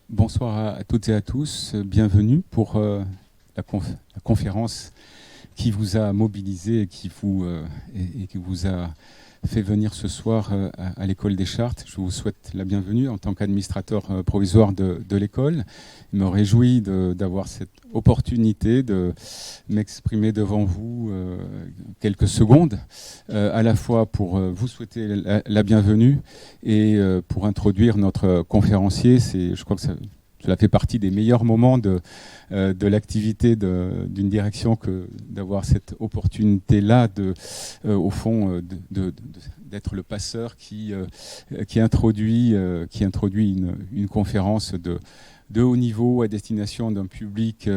Bonsoir à toutes et à tous. Bienvenue pour la conférence qui vous a mobilisé et qui vous a fait venir ce soir à l'École des Chartes. Je vous souhaite la bienvenue en tant qu'administrateur provisoire de l'école. Il me réjouit d'avoir cette opportunité de m'exprimer devant vous quelques secondes, à la fois pour vous souhaiter la bienvenue et pour introduire notre conférencier. Je crois que cela fait partie des meilleurs moments de l'activité d'une direction que d'avoir cette opportunité-là, au fond, d'être le passeur qui introduit une conférence de haut niveau à destination d'un public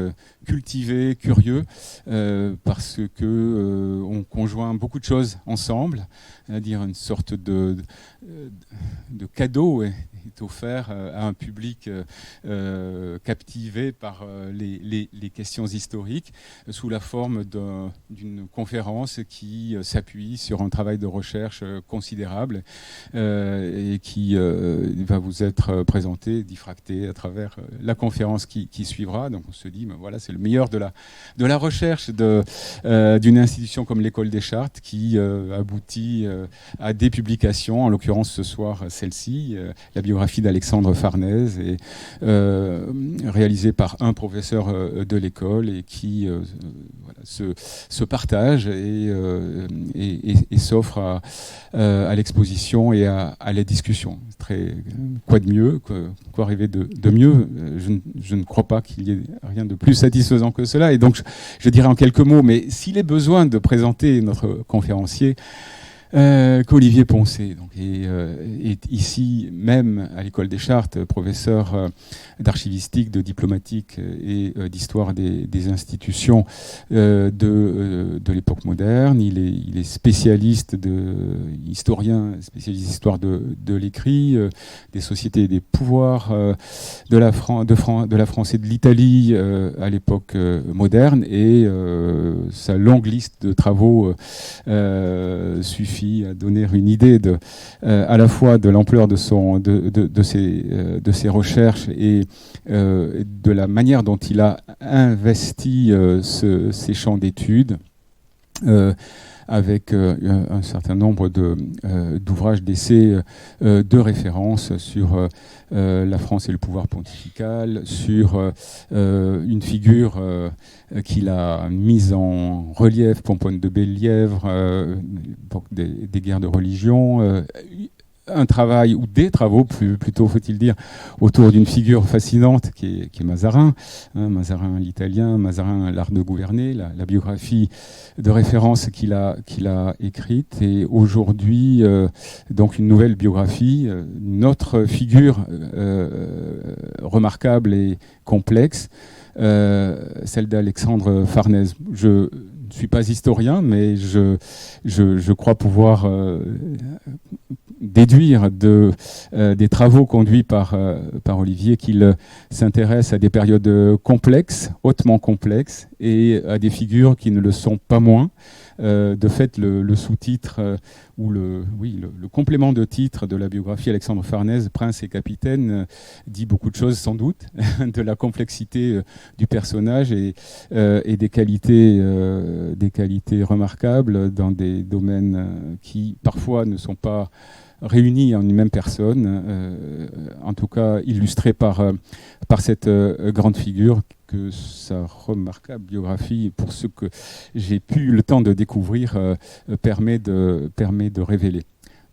cultivé, curieux, parce que on conjoint beaucoup de choses ensemble, c'est-à-dire une sorte de cadeau est offert à un public captivé par les questions historiques sous la forme d'une conférence qui s'appuie sur un travail de recherche considérable et qui va vous être présenté, diffracté à travers la conférence qui suivra. Donc on se dit, ben voilà, c'est le meilleur de la recherche d'une institution comme l'École des Chartes qui aboutit à des publications, en l'occurrence ce soir celle-ci, la biographie d'Alexandre Farnèse, et réalisée par un professeur de l'école et qui voilà, se partage et s'offre à l'exposition et à la discussion. Quoi de mieux, quoi rêver de mieux? Je ne crois pas qu'il y ait rien de plus satisfaisant que cela. Et donc, je dirais en quelques mots, mais s'il est besoin de présenter notre conférencier, qu'Olivier Poncet est ici même à l'École des Chartes, professeur d'archivistique, de diplomatique et d'histoire des institutions de l'époque moderne. Il est spécialiste historien, spécialiste d'histoire de l'écrit, des sociétés et des pouvoirs de la France et de l'Italie à l'époque moderne, et sa longue liste de travaux suffit à donner une idée à la fois de l'ampleur de ses recherches et de la manière dont il a investi ces champs d'études avec un certain nombre d'ouvrages, d'essais, de références sur la France et le pouvoir pontifical, sur une figure qu'il a mise en relief, Pomponne de Bellièvre, des guerres de religion, un travail, ou des travaux plutôt faut-il dire, autour d'une figure fascinante qui est Mazarin, Mazarin l'italien, Mazarin l'art de gouverner, la biographie de référence qu'il a écrite, et aujourd'hui donc une nouvelle biographie, une autre figure remarquable et complexe, celle d'Alexandre Farnèse. Je ne suis pas historien, mais je crois pouvoir déduire des travaux conduits par Olivier qu'il s'intéresse à des périodes complexes, hautement complexes, et à des figures qui ne le sont pas moins. De fait, le sous-titre ou le complément de titre de la biographie Alexandre Farnèse, Prince et Capitaine, dit beaucoup de choses sans doute, de la complexité du personnage et des qualités remarquables dans des domaines qui parfois ne sont pas réunis en une même personne, en tout cas illustrés par cette grande figure que sa remarquable biographie, pour ce que j'ai pu le temps de découvrir, permet de révéler.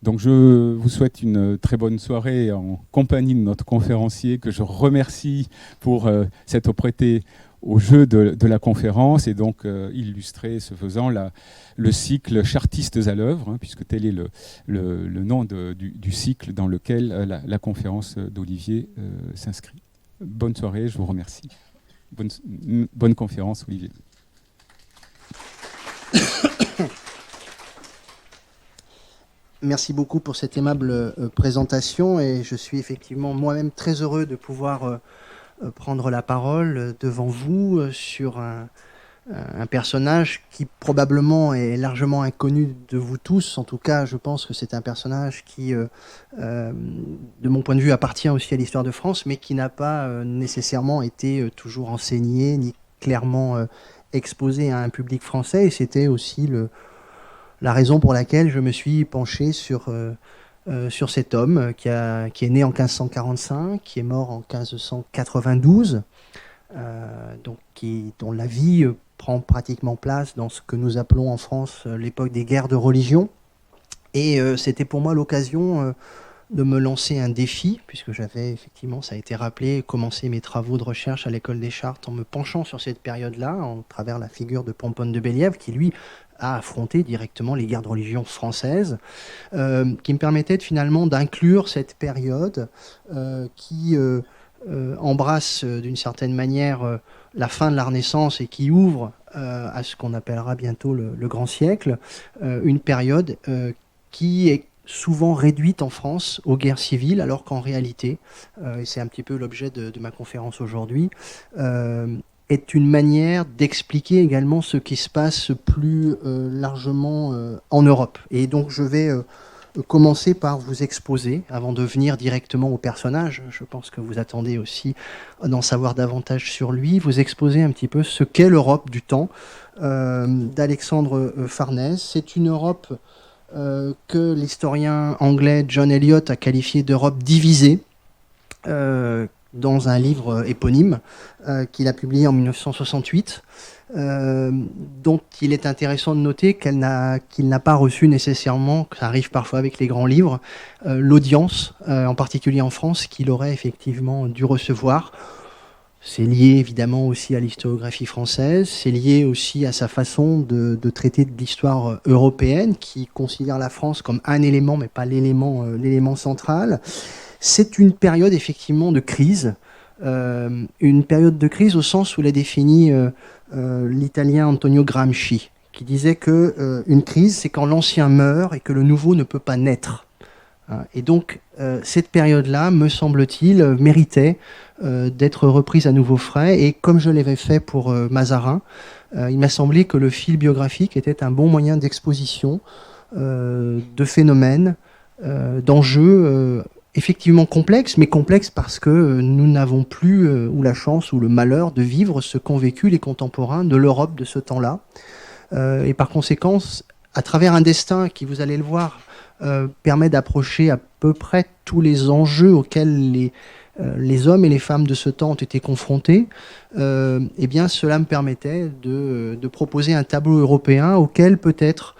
Donc je vous souhaite une très bonne soirée en compagnie de notre conférencier, que je remercie pour s'être prêté au jeu de la conférence, et donc illustrer, ce faisant, le cycle Chartistes à l'œuvre, puisque tel est le nom du cycle dans lequel la conférence d'Olivier s'inscrit. Bonne soirée, je vous remercie. Bonne conférence, Olivier. Merci beaucoup pour cette aimable présentation, et je suis effectivement moi-même très heureux de pouvoir prendre la parole devant vous sur un personnage qui probablement est largement inconnu de vous tous. En tout cas, je pense que c'est un personnage qui, de mon point de vue, appartient aussi à l'histoire de France, mais qui n'a pas nécessairement été toujours enseigné ni clairement exposé à un public français. Et c'était aussi la raison pour laquelle je me suis penché sur cet homme qui est né en 1545, qui est mort en 1592, dont la vie prend pratiquement place dans ce que nous appelons en France l'époque des guerres de religion. Et c'était pour moi l'occasion de me lancer un défi, puisque j'avais effectivement, ça a été rappelé, commencé mes travaux de recherche à l'école des Chartes en me penchant sur cette période-là, en travers la figure de Pomponne de Bellièvre, qui lui a affronté directement les guerres de religion françaises, qui me permettait finalement d'inclure cette période qui embrasse d'une certaine manière la fin de la Renaissance et qui ouvre à ce qu'on appellera bientôt le grand siècle, une période qui est souvent réduite en France aux guerres civiles, alors qu'en réalité, et c'est un petit peu l'objet de ma conférence aujourd'hui, est une manière d'expliquer également ce qui se passe plus largement en Europe. Et donc je vais commencer par vous exposer, avant de venir directement au personnage, je pense que vous attendez aussi d'en savoir davantage sur lui, vous exposer un petit peu ce qu'est l'Europe du temps d'Alexandre Farnèse. C'est une Europe que l'historien anglais John Eliot a qualifié d'Europe divisée, dans un livre éponyme qu'il a publié en 1968, dont il est intéressant de noter qu'il n'a pas reçu nécessairement, ça arrive parfois avec les grands livres, l'audience, en particulier en France, qu'il aurait effectivement dû recevoir. C'est lié évidemment aussi à l'historiographie française, c'est lié aussi à sa façon de traiter de l'histoire européenne, qui considère la France comme un élément, mais pas l'élément central. C'est une période effectivement de crise, une période de crise au sens où l'a défini l'italien Antonio Gramsci, qui disait que une crise, c'est quand l'ancien meurt et que le nouveau ne peut pas naître. Et donc, cette période-là, me semble-t-il, méritait d'être reprise à nouveau frais. Et comme je l'avais fait pour Mazarin, il m'a semblé que le fil biographique était un bon moyen d'exposition de phénomènes, d'enjeux effectivement complexes, mais complexes parce que nous n'avons plus ou la chance ou le malheur de vivre ce qu'ont vécu les contemporains de l'Europe de ce temps-là. Et par conséquent, à travers un destin qui, vous allez le voir, permet d'approcher à peu près tous les enjeux auxquels les hommes et les femmes de ce temps ont été confrontés, eh bien cela me permettait de proposer un tableau européen auquel peut-être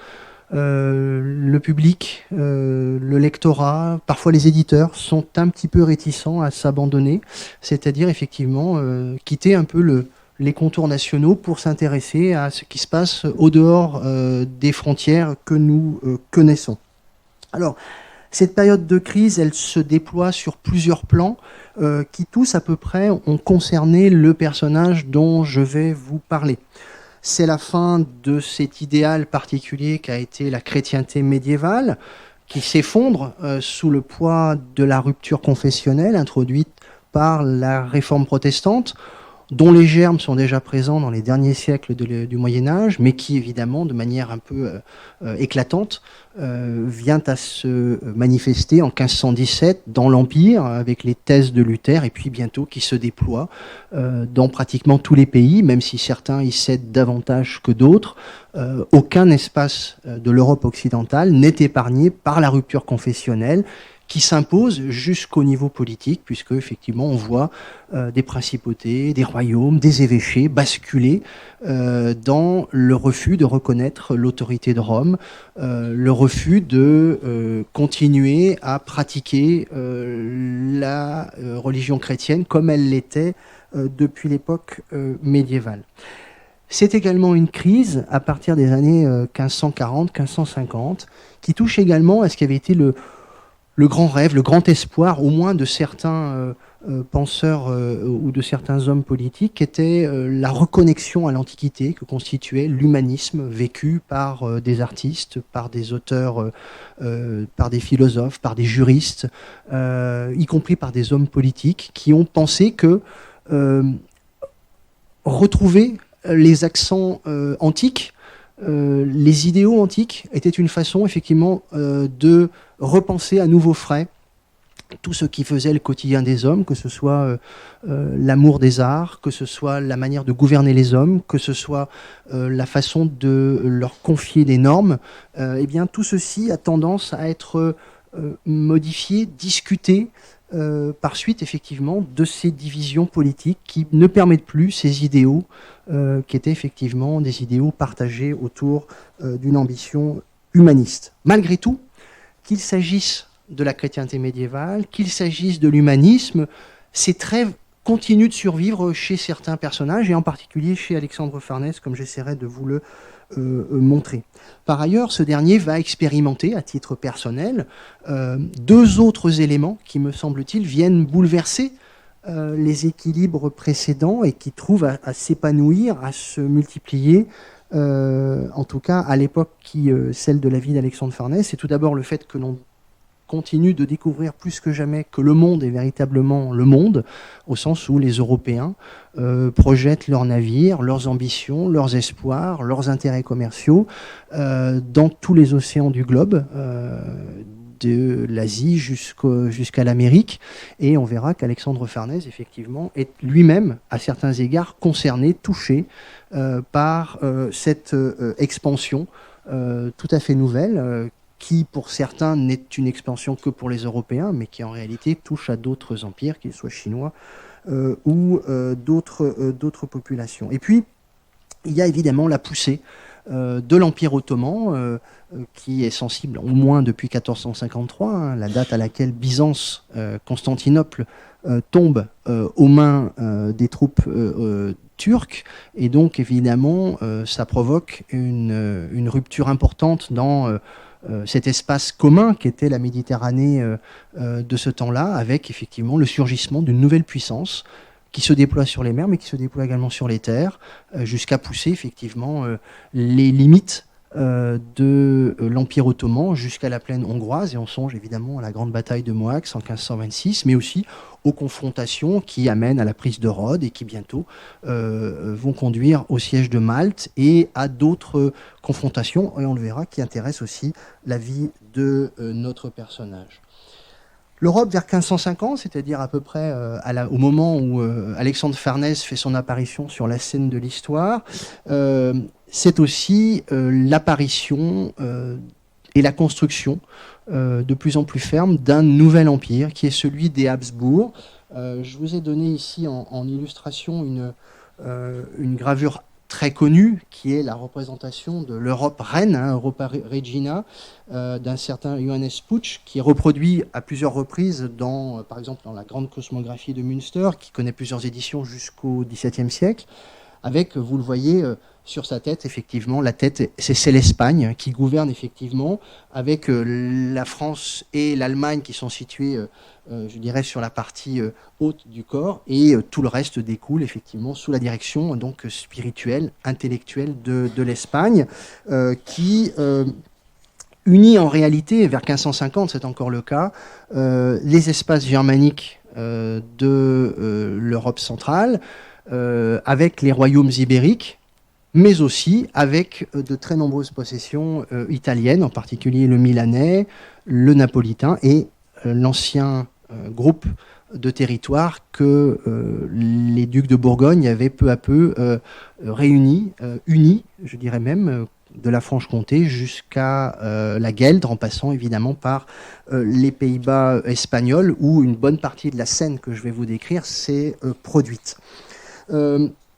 le public, le lectorat, parfois les éditeurs sont un petit peu réticents à s'abandonner, c'est-à-dire effectivement quitter un peu les contours nationaux pour s'intéresser à ce qui se passe au dehors des frontières que nous connaissons. Alors, cette période de crise, elle se déploie sur plusieurs plans qui tous à peu près ont concerné le personnage dont je vais vous parler. C'est la fin de cet idéal particulier qu'a été la chrétienté médiévale, qui s'effondre sous le poids de la rupture confessionnelle introduite par la réforme protestante, dont les germes sont déjà présents dans les derniers siècles du Moyen-Âge, mais qui, évidemment, de manière un peu éclatante, vient à se manifester en 1517 dans l'Empire, avec les thèses de Luther, et puis bientôt qui se déploie dans pratiquement tous les pays, même si certains y cèdent davantage que d'autres. Aucun espace de l'Europe occidentale n'est épargné par la rupture confessionnelle, qui s'impose jusqu'au niveau politique, puisque effectivement on voit des principautés, des royaumes, des évêchés basculer dans le refus de reconnaître l'autorité de Rome, le refus de continuer à pratiquer la religion chrétienne comme elle l'était depuis l'époque médiévale. C'est également une crise à partir des années 1540-1550 qui touche également à ce qui avait été le grand rêve, le grand espoir, au moins de certains penseurs ou de certains hommes politiques, qui était la reconnexion à l'Antiquité que constituait l'humanisme vécu par des artistes, par des auteurs, par des philosophes, par des juristes, y compris par des hommes politiques, qui ont pensé que retrouver les accents antiques, les idéaux antiques étaient une façon effectivement de repenser à nouveau frais tout ce qui faisait le quotidien des hommes, que ce soit l'amour des arts, que ce soit la manière de gouverner les hommes, que ce soit la façon de leur confier des normes, eh bien tout ceci a tendance à être modifié, discuté par suite effectivement de ces divisions politiques qui ne permettent plus ces idéaux qui étaient effectivement des idéaux partagés autour d'une ambition humaniste. Malgré tout, qu'il s'agisse de la chrétienté médiévale, qu'il s'agisse de l'humanisme, ces traits continuent de survivre chez certains personnages, et en particulier chez Alexandre Farnèse, comme j'essaierai de vous le montrer. Par ailleurs, ce dernier va expérimenter, à titre personnel, deux autres éléments qui, me semble-t-il, viennent bouleverser les équilibres précédents et qui trouvent à s'épanouir, à se multiplier, en tout cas à l'époque qui celle de la vie d'Alexandre Farnèse. C'est tout d'abord le fait que l'on continue de découvrir plus que jamais que le monde est véritablement le monde, au sens où les Européens projettent leurs navires, leurs ambitions, leurs espoirs, leurs intérêts commerciaux dans tous les océans du globe, de l'Asie jusqu'à l'Amérique. Et on verra qu'Alexandre Farnèse, effectivement, est lui-même, à certains égards, concerné, touché par cette expansion tout à fait nouvelle, qui pour certains n'est une expansion que pour les Européens, mais qui en réalité touche à d'autres empires, qu'ils soient chinois ou d'autres populations. Et puis, il y a évidemment la poussée de l'Empire ottoman, qui est sensible au moins depuis 1453, hein, la date à laquelle Byzance, Constantinople, tombe aux mains des troupes turques, et donc évidemment ça provoque une rupture importante dans cet espace commun qu'était la Méditerranée de ce temps-là, avec effectivement le surgissement d'une nouvelle puissance qui se déploie sur les mers, mais qui se déploie également sur les terres, jusqu'à pousser effectivement les limites de l'Empire ottoman jusqu'à la plaine hongroise. Et on songe évidemment à la grande bataille de Mohacs en 1526, mais aussi aux confrontations qui amènent à la prise de Rhodes et qui bientôt vont conduire au siège de Malte et à d'autres confrontations, et on le verra, qui intéressent aussi la vie de notre personnage. L'Europe vers 1550, c'est-à-dire à peu près au moment où Alexandre Farnèse fait son apparition sur la scène de l'histoire, c'est aussi l'apparition et la construction de plus en plus ferme d'un nouvel empire qui est celui des Habsbourg. Je vous ai donné ici en illustration une gravure très connue qui est la représentation de l'Europe reine, hein, Europa Regina, d'un certain Johannes Puch, qui est reproduit à plusieurs reprises par exemple dans la grande cosmographie de Münster, qui connaît plusieurs éditions jusqu'au XVIIe siècle, avec, vous le voyez, sur sa tête, effectivement, la tête, c'est l'Espagne qui gouverne effectivement, avec la France et l'Allemagne qui sont situées, je dirais, sur la partie haute du corps, et tout le reste découle effectivement sous la direction donc spirituelle, intellectuelle de l'Espagne, qui unit en réalité, vers 1550, c'est encore le cas, les espaces germaniques de l'Europe centrale, avec les royaumes ibériques, mais aussi avec de très nombreuses possessions italiennes, en particulier le milanais, le napolitain et l'ancien groupe de territoires que les ducs de Bourgogne avaient peu à peu unis, je dirais même, de la Franche-Comté jusqu'à la Gueldre, en passant évidemment par les Pays-Bas espagnols, où une bonne partie de la scène que je vais vous décrire s'est produite.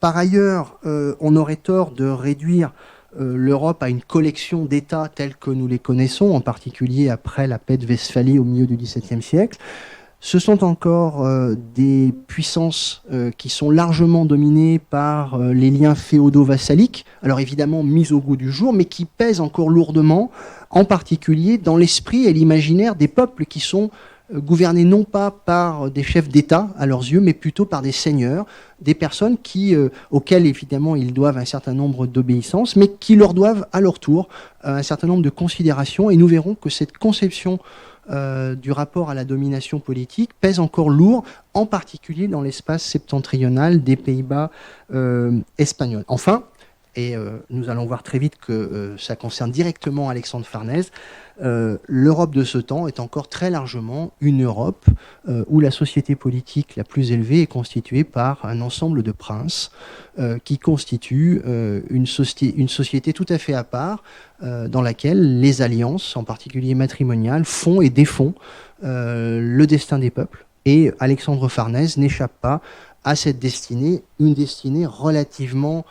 Par ailleurs, on aurait tort de réduire l'Europe à une collection d'États tels que nous les connaissons, en particulier après la paix de Westphalie au milieu du XVIIe siècle. Ce sont encore des puissances qui sont largement dominées par les liens féodaux-vassaliques, alors évidemment mis au goût du jour, mais qui pèsent encore lourdement, en particulier dans l'esprit et l'imaginaire des peuples qui sont gouvernés non pas par des chefs d'État à leurs yeux, mais plutôt par des seigneurs, des personnes auxquelles évidemment ils doivent un certain nombre d'obéissances, mais qui leur doivent à leur tour un certain nombre de considérations. Et nous verrons que cette conception du rapport à la domination politique pèse encore lourd, en particulier dans l'espace septentrional des Pays-Bas espagnols. Enfin, et nous allons voir très vite que ça concerne directement Alexandre Farnèse, l'Europe de ce temps est encore très largement une Europe où la société politique la plus élevée est constituée par un ensemble de princes qui constituent une société tout à fait à part dans laquelle les alliances, en particulier matrimoniales, font et défont le destin des peuples. Et Alexandre Farnèse n'échappe pas à cette destinée, une destinée relativement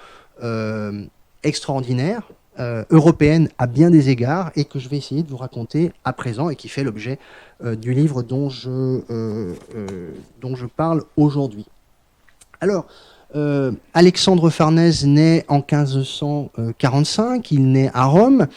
extraordinaire, européenne à bien des égards, et que je vais essayer de vous raconter à présent, et qui fait l'objet du livre dont je parle aujourd'hui. Alors, Alexandre Farnèse naît en 1545, il naît à Rome.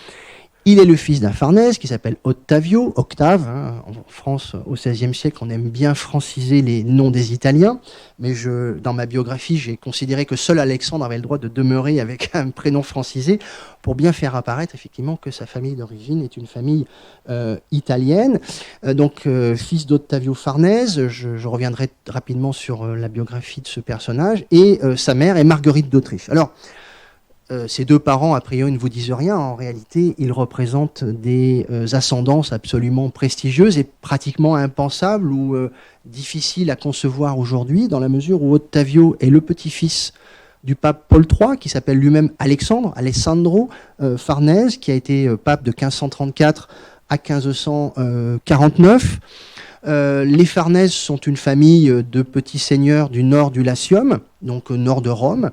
Il est le fils d'un Farnèse qui s'appelle Octave. En France, au XVIe siècle, on aime bien franciser les noms des Italiens. Mais dans ma biographie, j'ai considéré que seul Alexandre avait le droit de demeurer avec un prénom francisé pour bien faire apparaître effectivement que sa famille d'origine est une famille italienne. Fils d'Ottavio Farnèse, je reviendrai rapidement sur la biographie de ce personnage. Et sa mère est Marguerite d'Autriche. Alors, ces deux parents, a priori, ne vous disent rien. En réalité, ils représentent des ascendances absolument prestigieuses et pratiquement impensables ou difficiles à concevoir aujourd'hui, dans la mesure où Ottavio est le petit-fils du pape Paul III, qui s'appelle lui-même Alessandro Farnèse, qui a été pape de 1534 à 1549. Les Farnèse sont une famille de petits seigneurs du nord du Latium, donc au nord de Rome,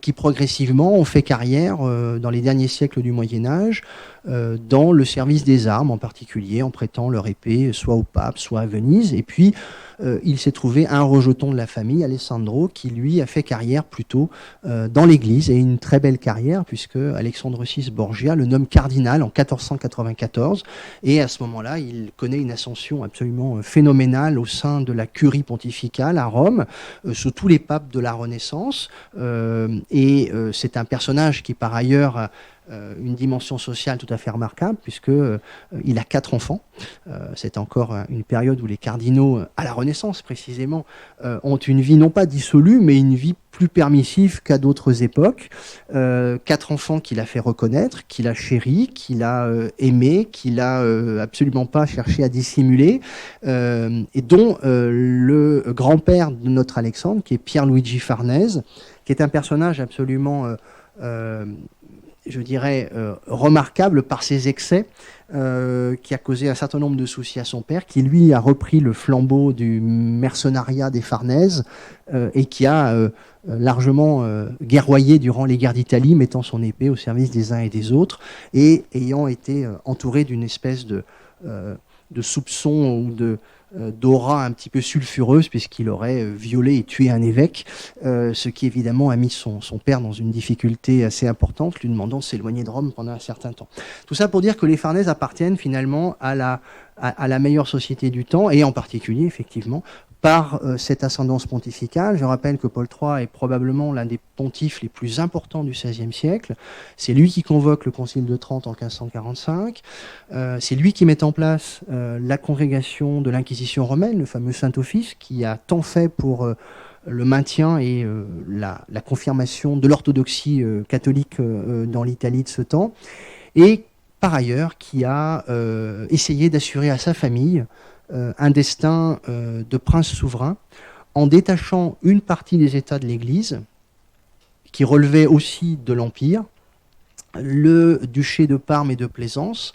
qui progressivement ont fait carrière dans les derniers siècles du Moyen-Âge, dans le service des armes en particulier, en prêtant leur épée soit au pape, soit à Venise. Et puis, il s'est trouvé un rejeton de la famille, Alessandro, qui lui a fait carrière plutôt dans l'Église, et une très belle carrière, puisque Alexandre VI Borgia le nomme cardinal en 1494, et à ce moment-là, il connaît une ascension absolument phénoménale au sein de la curie pontificale à Rome, sous tous les papes de la Renaissance, et c'est un personnage qui, par ailleurs, une dimension sociale tout à fait remarquable, puisqu'il a 4 enfants. C'est encore une période où les cardinaux, à la Renaissance précisément, ont une vie non pas dissolue, mais une vie plus permissive qu'à d'autres époques. 4 enfants qu'il a fait reconnaître, qu'il a chéri, qu'il a aimé, qu'il a absolument pas cherché à dissimuler, et dont le grand-père de notre Alexandre, qui est Pierluigi Farnèse, qui est un personnage absolument je dirais, remarquable par ses excès, qui a causé un certain nombre de soucis à son père, qui lui a repris le flambeau du mercenariat des Farnèse et qui a largement guerroyé durant les guerres d'Italie, mettant son épée au service des uns et des autres, et ayant été entouré d'une espèce de soupçon ou d'aura un petit peu sulfureuse, puisqu'il aurait violé et tué un évêque, ce qui évidemment a mis son père dans une difficulté assez importante, lui demandant de s'éloigner de Rome pendant un certain temps. Tout ça pour dire que les Farnèse appartiennent finalement à la meilleure société du temps, et en particulier effectivement par cette ascendance pontificale. Je rappelle que Paul III est probablement l'un des pontifes les plus importants du XVIe siècle. C'est lui qui convoque le Concile de Trente en 1545. C'est lui qui met en place la congrégation de l'Inquisition romaine, le fameux Saint-Office, qui a tant fait pour le maintien et la confirmation de l'orthodoxie catholique dans l'Italie de ce temps. Et par ailleurs, qui a essayé d'assurer à sa famille un destin de prince souverain, en détachant une partie des États de l'Église, qui relevait aussi de l'Empire, le duché de Parme et de Plaisance,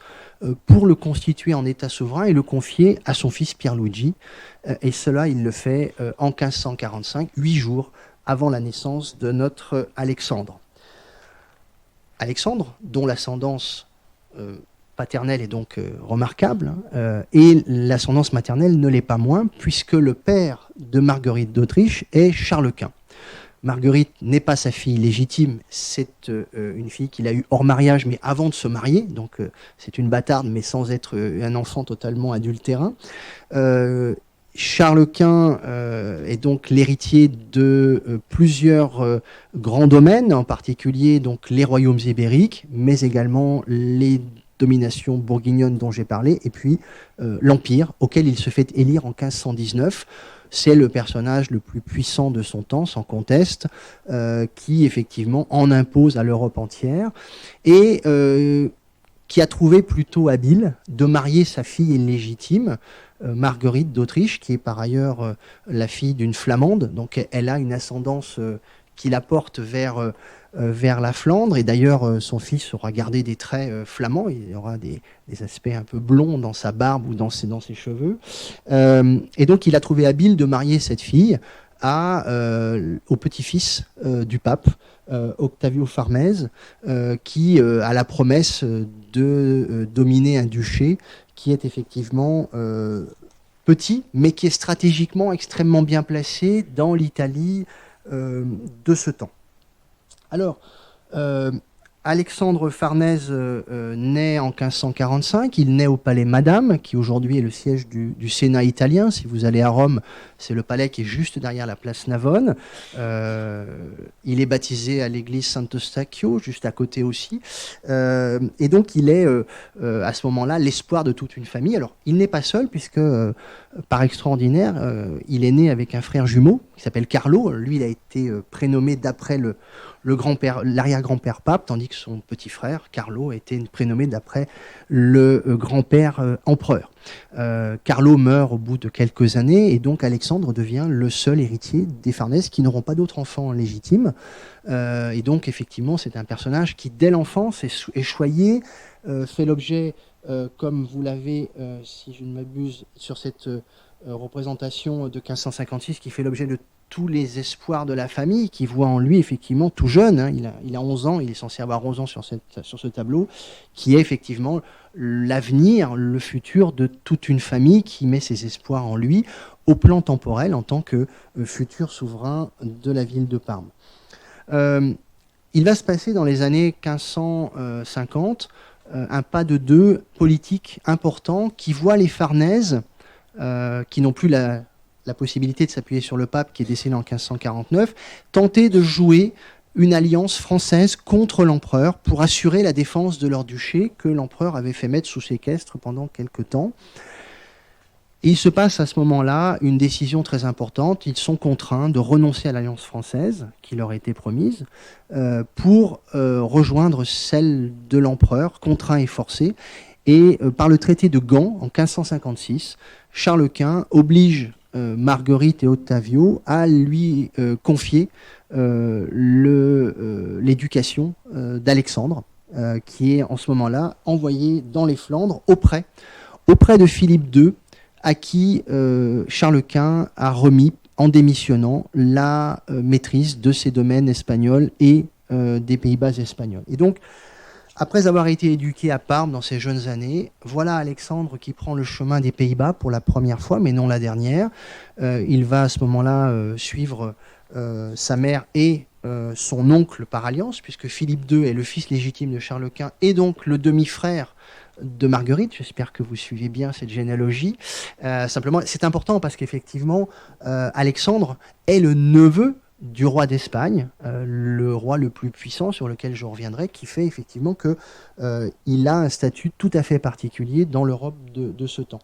pour le constituer en État souverain et le confier à son fils Pierluigi. Et cela, il le fait en 1545, 8 jours avant la naissance de notre Alexandre. Alexandre, dont l'ascendance paternelle est donc remarquable, et l'ascendance maternelle ne l'est pas moins, puisque le père de Marguerite d'Autriche est Charles Quint. Marguerite n'est pas sa fille légitime, c'est une fille qu'il a eue hors mariage, mais avant de se marier, donc c'est une bâtarde, mais sans être un enfant totalement adultérin. Charles Quint est donc l'héritier de plusieurs grands domaines, en particulier donc les royaumes ibériques, mais également les domination bourguignonne dont j'ai parlé, et puis l'Empire, auquel il se fait élire en 1519. C'est le personnage le plus puissant de son temps, sans conteste, qui effectivement en impose à l'Europe entière, et qui a trouvé plutôt habile de marier sa fille illégitime, Marguerite d'Autriche, qui est par ailleurs la fille d'une Flamande, donc elle a une ascendance qui la porte vers la Flandre, et d'ailleurs son fils aura gardé des traits flamands, il aura des aspects un peu blonds dans sa barbe ou dans ses cheveux, et donc il a trouvé habile de marier cette fille au petit-fils du pape, Octavio Farnèse, qui a la promesse de dominer un duché qui est effectivement petit, mais qui est stratégiquement extrêmement bien placé dans l'Italie de ce temps. Alors, Alexandre Farnèse naît en 1545, il naît au palais Madame, qui aujourd'hui est le siège du Sénat italien. Si vous allez à Rome, c'est le palais qui est juste derrière la place Navone. Il est baptisé à l'église Sant'Eustachio, juste à côté aussi. Et donc il est à ce moment-là l'espoir de toute une famille. Alors il n'est pas seul, puisque par extraordinaire, il est né avec un frère jumeau qui s'appelle Carlo. Lui, il a été prénommé d'après l'arrière-grand-père pape, tandis que son petit frère, Carlo, a été prénommé d'après le grand-père empereur. Carlo meurt au bout de quelques années, et donc Alexandre devient le seul héritier des Farnèse qui n'auront pas d'autres enfants légitimes. Et donc, effectivement, c'est un personnage qui, dès l'enfance, est choyé, fait l'objet, comme vous l'avez, si je ne m'abuse, sur cette représentation de 1556, qui fait l'objet de tous les espoirs de la famille, qui voit en lui effectivement tout jeune, hein, il a 11 ans, il est censé avoir 11 ans sur ce tableau, qui est effectivement l'avenir, le futur de toute une famille qui met ses espoirs en lui, au plan temporel, en tant que futur souverain de la ville de Parme. Il va se passer dans les années 1550 un pas de deux politique important qui voit les Farnèse, qui n'ont plus la possibilité de s'appuyer sur le pape qui est décédé en 1549, tenter de jouer une alliance française contre l'empereur pour assurer la défense de leur duché que l'empereur avait fait mettre sous séquestre pendant quelque temps. Et il se passe à ce moment-là une décision très importante. Ils sont contraints de renoncer à l'alliance française qui leur était promise pour rejoindre celle de l'empereur, contraints et forcés. Et par le traité de Gand, en 1556, Charles Quint oblige Marguerite et Ottavio à lui confier l'éducation d'Alexandre, qui est en ce moment-là envoyé dans les Flandres auprès de Philippe II, à qui Charles Quint a remis, en démissionnant, la maîtrise de ses domaines espagnols et des Pays-Bas espagnols. Et donc, après avoir été éduqué à Parme dans ses jeunes années, voilà Alexandre qui prend le chemin des Pays-Bas pour la première fois, mais non la dernière. Il va à ce moment-là suivre sa mère et son oncle par alliance, puisque Philippe II est le fils légitime de Charles Quint et donc le demi-frère de Marguerite. J'espère que vous suivez bien cette généalogie. Simplement, c'est important parce qu'effectivement, Alexandre est le neveu du roi d'Espagne, le roi le plus puissant sur lequel je reviendrai, qui fait effectivement qu'il a un statut tout à fait particulier dans l'Europe de ce temps.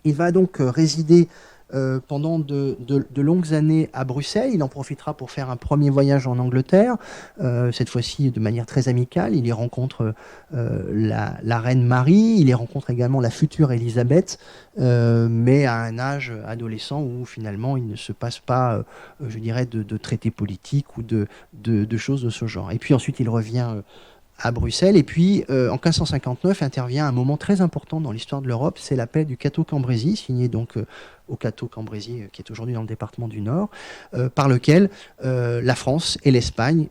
Il va donc résider pendant de longues années à Bruxelles. Il en profitera pour faire un premier voyage en Angleterre, cette fois-ci de manière très amicale. Il y rencontre la reine Marie, il y rencontre également la future Élisabeth, mais à un âge adolescent où finalement il ne se passe pas, je dirais, de traités politiques ou de choses de ce genre. Et puis ensuite il revient à Bruxelles, et puis en 1559 intervient un moment très important dans l'histoire de l'Europe, c'est la paix du Cateau-Cambrésis, signée donc au Cateau-Cambrésis, qui est aujourd'hui dans le département du Nord, par lequel la France et l'Espagne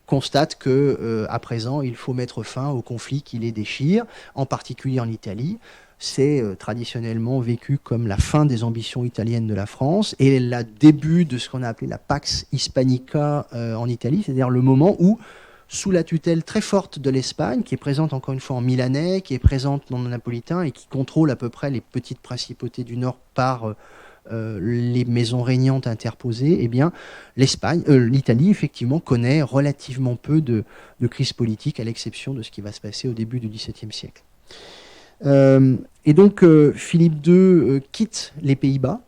constatent qu'à présent il faut mettre fin aux conflits qui les déchirent, en particulier en Italie. C'est traditionnellement vécu comme la fin des ambitions italiennes de la France et le début de ce qu'on a appelé la Pax Hispanica en Italie, c'est-à-dire le moment où, sous la tutelle très forte de l'Espagne, qui est présente encore une fois en milanais, qui est présente dans le napolitain et qui contrôle à peu près les petites principautés du Nord par les maisons régnantes interposées, eh bien, l'Italie, effectivement, connaît relativement peu de crise politique, à l'exception de ce qui va se passer au début du XVIIe siècle. Et donc, Philippe II quitte les Pays-Bas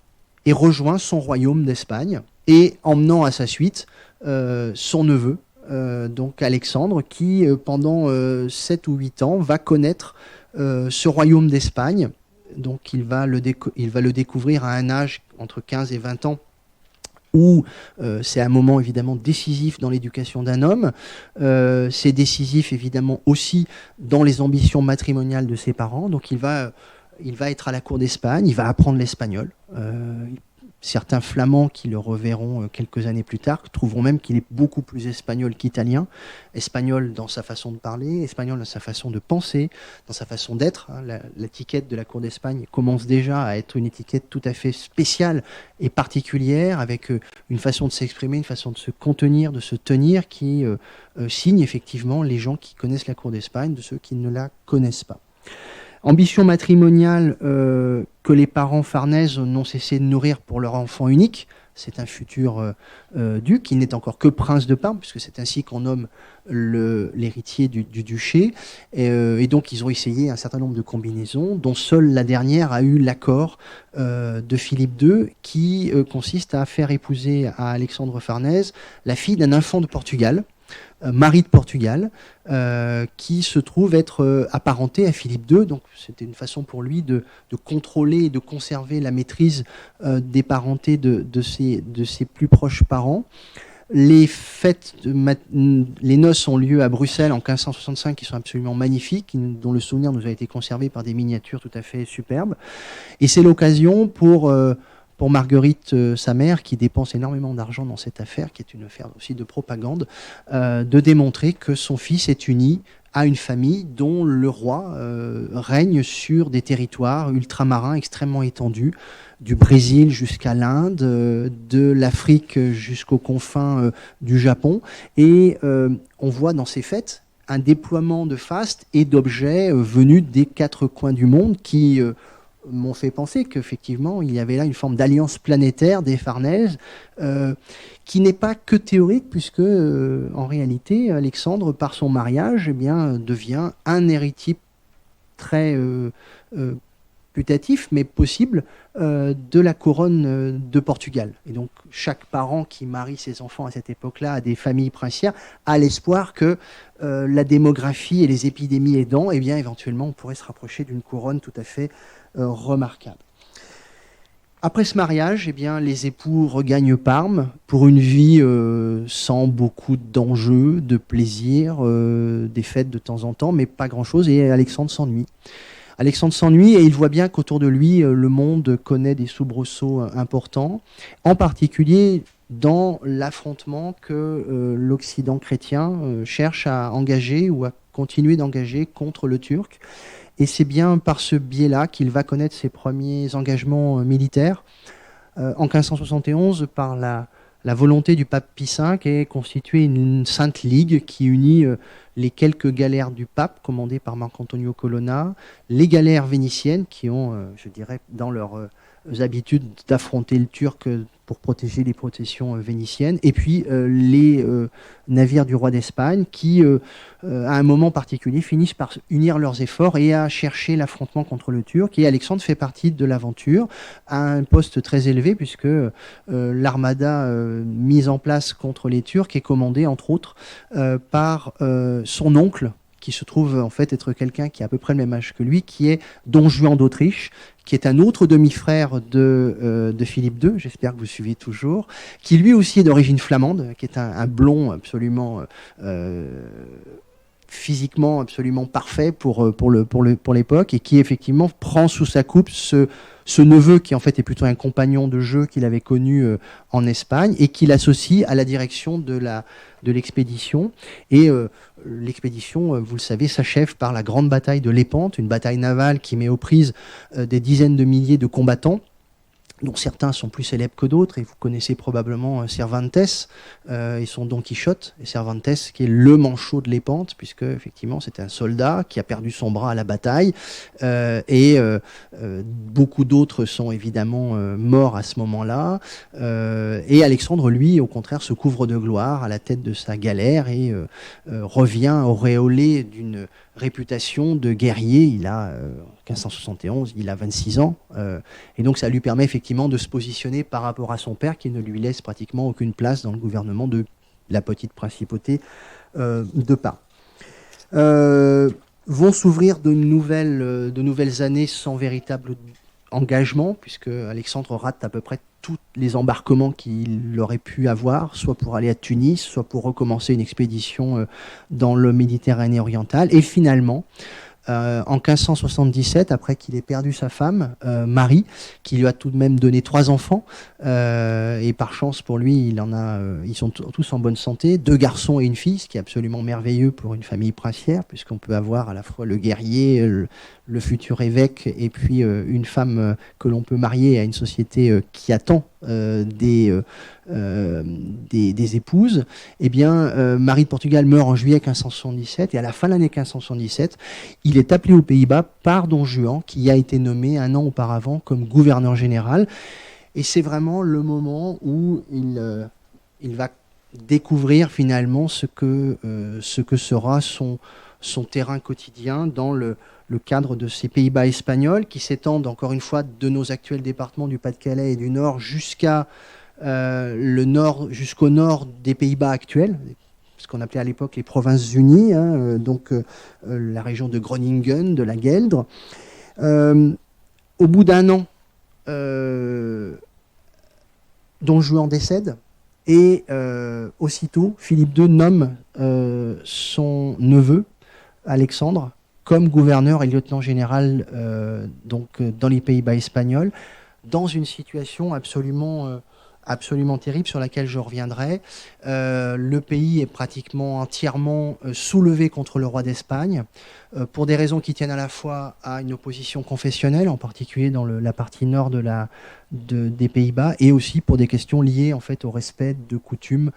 et rejoint son royaume d'Espagne, et emmenant à sa suite son neveu, donc Alexandre, qui, pendant 7 ou 8 ans, va connaître ce royaume d'Espagne. Donc il va le découvrir à un âge entre 15 et 20 ans, où c'est un moment évidemment décisif dans l'éducation d'un homme. C'est décisif évidemment aussi dans les ambitions matrimoniales de ses parents. Donc il va être à la cour d'Espagne, il va apprendre l'espagnol. Certains Flamands qui le reverront quelques années plus tard trouveront même qu'il est beaucoup plus espagnol qu'italien. Espagnol dans sa façon de parler, espagnol dans sa façon de penser, dans sa façon d'être. L'étiquette de la cour d'Espagne commence déjà à être une étiquette tout à fait spéciale et particulière, avec une façon de s'exprimer, une façon de se contenir, de se tenir, qui signe effectivement les gens qui connaissent la cour d'Espagne de ceux qui ne la connaissent pas. Ambition matrimoniale que les parents Farnèse n'ont cessé de nourrir pour leur enfant unique. C'est un futur duc qui n'est encore que prince de Parme, puisque c'est ainsi qu'on nomme l'héritier du duché. Et donc ils ont essayé un certain nombre de combinaisons, dont seule la dernière a eu l'accord de Philippe II, qui consiste à faire épouser à Alexandre Farnèse la fille d'un infant de Portugal, Marie de Portugal, qui se trouve être apparenté à Philippe II. Donc c'était une façon pour lui de contrôler et de conserver la maîtrise des parentés de ses plus proches parents. Les noces ont lieu à Bruxelles en 1565, qui sont absolument magnifiques, dont le souvenir nous a été conservé par des miniatures tout à fait superbes. Et c'est l'occasion pour Marguerite, sa mère, qui dépense énormément d'argent dans cette affaire, qui est une affaire aussi de propagande, de démontrer que son fils est uni à une famille dont le roi règne sur des territoires ultramarins extrêmement étendus, du Brésil jusqu'à l'Inde, de l'Afrique jusqu'aux confins du Japon. Et on voit dans ces fêtes un déploiement de fastes et d'objets venus des 4 coins du monde qui m'ont fait penser qu'effectivement, il y avait là une forme d'alliance planétaire des Farnèse, qui n'est pas que théorique, puisque en réalité, Alexandre, par son mariage, eh bien, devient un héritier très putatif, mais possible, de la couronne de Portugal. Et donc, chaque parent qui marie ses enfants à cette époque-là à des familles princières a l'espoir que la démographie et les épidémies aidant, eh bien, éventuellement, on pourrait se rapprocher d'une couronne tout à fait remarquable. Après ce mariage, eh bien, les époux regagnent Parme pour une vie sans beaucoup d'enjeux, de plaisir, des fêtes de temps en temps, mais pas grand-chose, et Alexandre s'ennuie. Alexandre s'ennuie et il voit bien qu'autour de lui, le monde connaît des soubresauts importants, en particulier dans l'affrontement que l'Occident chrétien cherche à engager ou à continuer d'engager contre le Turc. Et c'est bien par ce biais-là qu'il va connaître ses premiers engagements militaires. En 1571, par la volonté du pape Pie V, est constituée une sainte ligue qui unit les quelques galères du pape, commandées par Marc-Antonio Colonna, les galères vénitiennes, qui ont, je dirais, dans leurs habitudes d'affronter le Turc pour protéger les protections vénitiennes, et puis les navires du roi d'Espagne qui, à un moment particulier, finissent par unir leurs efforts et à chercher l'affrontement contre le Turc. Et Alexandre fait partie de l'aventure, à un poste très élevé, puisque l'armada mise en place contre les Turcs est commandée, entre autres, par son oncle, qui se trouve en fait être quelqu'un qui a à peu près le même âge que lui, qui est Don Juan d'Autriche, qui est un autre demi-frère de Philippe II, j'espère que vous suivez toujours, qui lui aussi est d'origine flamande, qui est un blond absolument physiquement absolument parfait pour l'époque, et qui effectivement prend sous sa coupe ce neveu qui en fait est plutôt un compagnon de jeu qu'il avait connu en Espagne, et qui l'associe à la direction de l'expédition. Et l'expédition, vous le savez, s'achève par la grande bataille de Lépante, une bataille navale qui met aux prises des dizaines de milliers de combattants, dont certains sont plus célèbres que d'autres, et vous connaissez probablement Cervantes et son Don Quichotte, et Cervantes qui est le manchot de Lépante, puisque effectivement c'était un soldat qui a perdu son bras à la bataille, beaucoup d'autres sont évidemment morts à ce moment-là, et Alexandre, lui, au contraire, se couvre de gloire à la tête de sa galère et revient auréolé d'une réputation de guerrier. Il a 1571, il a 26 ans, et donc ça lui permet effectivement de se positionner par rapport à son père, qui ne lui laisse pratiquement aucune place dans le gouvernement de la petite principauté de Parme. Vont s'ouvrir de nouvelles années sans véritable engagement, puisque Alexandre rate à peu près tous les embarquements qu'il aurait pu avoir, soit pour aller à Tunis, soit pour recommencer une expédition dans le Méditerranée orientale. Et finalement, en 1577, après qu'il ait perdu sa femme, Marie, qui lui a tout de même donné 3 enfants, et par chance pour lui, ils sont tous en bonne santé, 2 garçons et une fille, ce qui est absolument merveilleux pour une famille princière, puisqu'on peut avoir à la fois le guerrier, le futur évêque, et puis une femme que l'on peut marier à une société qui attend des épouses. Eh bien, Marie de Portugal meurt en juillet 1577, et à la fin de l'année 1577, il est appelé aux Pays-Bas par Don Juan, qui a été nommé un an auparavant comme gouverneur général. Et c'est vraiment le moment où il va découvrir finalement ce que sera son terrain quotidien dans le cadre de ces Pays-Bas espagnols, qui s'étendent encore une fois de nos actuels départements du Pas-de-Calais et du Nord jusqu'au nord des Pays-Bas actuels, ce qu'on appelait à l'époque les Provinces Unies, donc la région de Groningen, de la Gueldre. Au bout d'un an, Don Juan décède, et aussitôt Philippe II nomme son neveu Alexandre comme gouverneur et lieutenant général dans les Pays-Bas espagnols, dans une situation absolument terrible sur laquelle je reviendrai. Le pays est pratiquement entièrement soulevé contre le roi d'Espagne, pour des raisons qui tiennent à la fois à une opposition confessionnelle, en particulier dans la partie nord des Pays-Bas, et aussi pour des questions liées en fait au respect de coutumes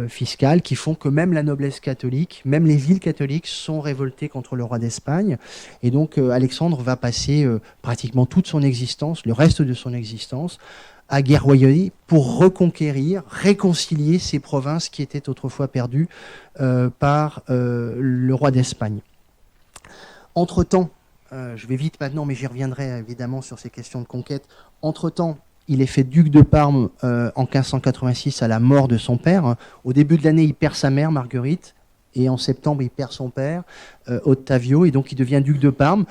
fiscales qui font que même la noblesse catholique, même les villes catholiques sont révoltées contre le roi d'Espagne. Et donc Alexandre va passer pratiquement toute son existence, le reste de son existence, à guerroyer pour reconquérir, réconcilier ces provinces qui étaient autrefois perdues par le roi d'Espagne. Entre-temps, je vais vite maintenant, mais j'y reviendrai évidemment sur ces questions de conquête. Entre-temps, il est fait duc de Parme en 1586 à la mort de son père. Au début de l'année, il perd sa mère, Marguerite, et en septembre, il perd son père, Ottavio, et donc il devient duc de Parme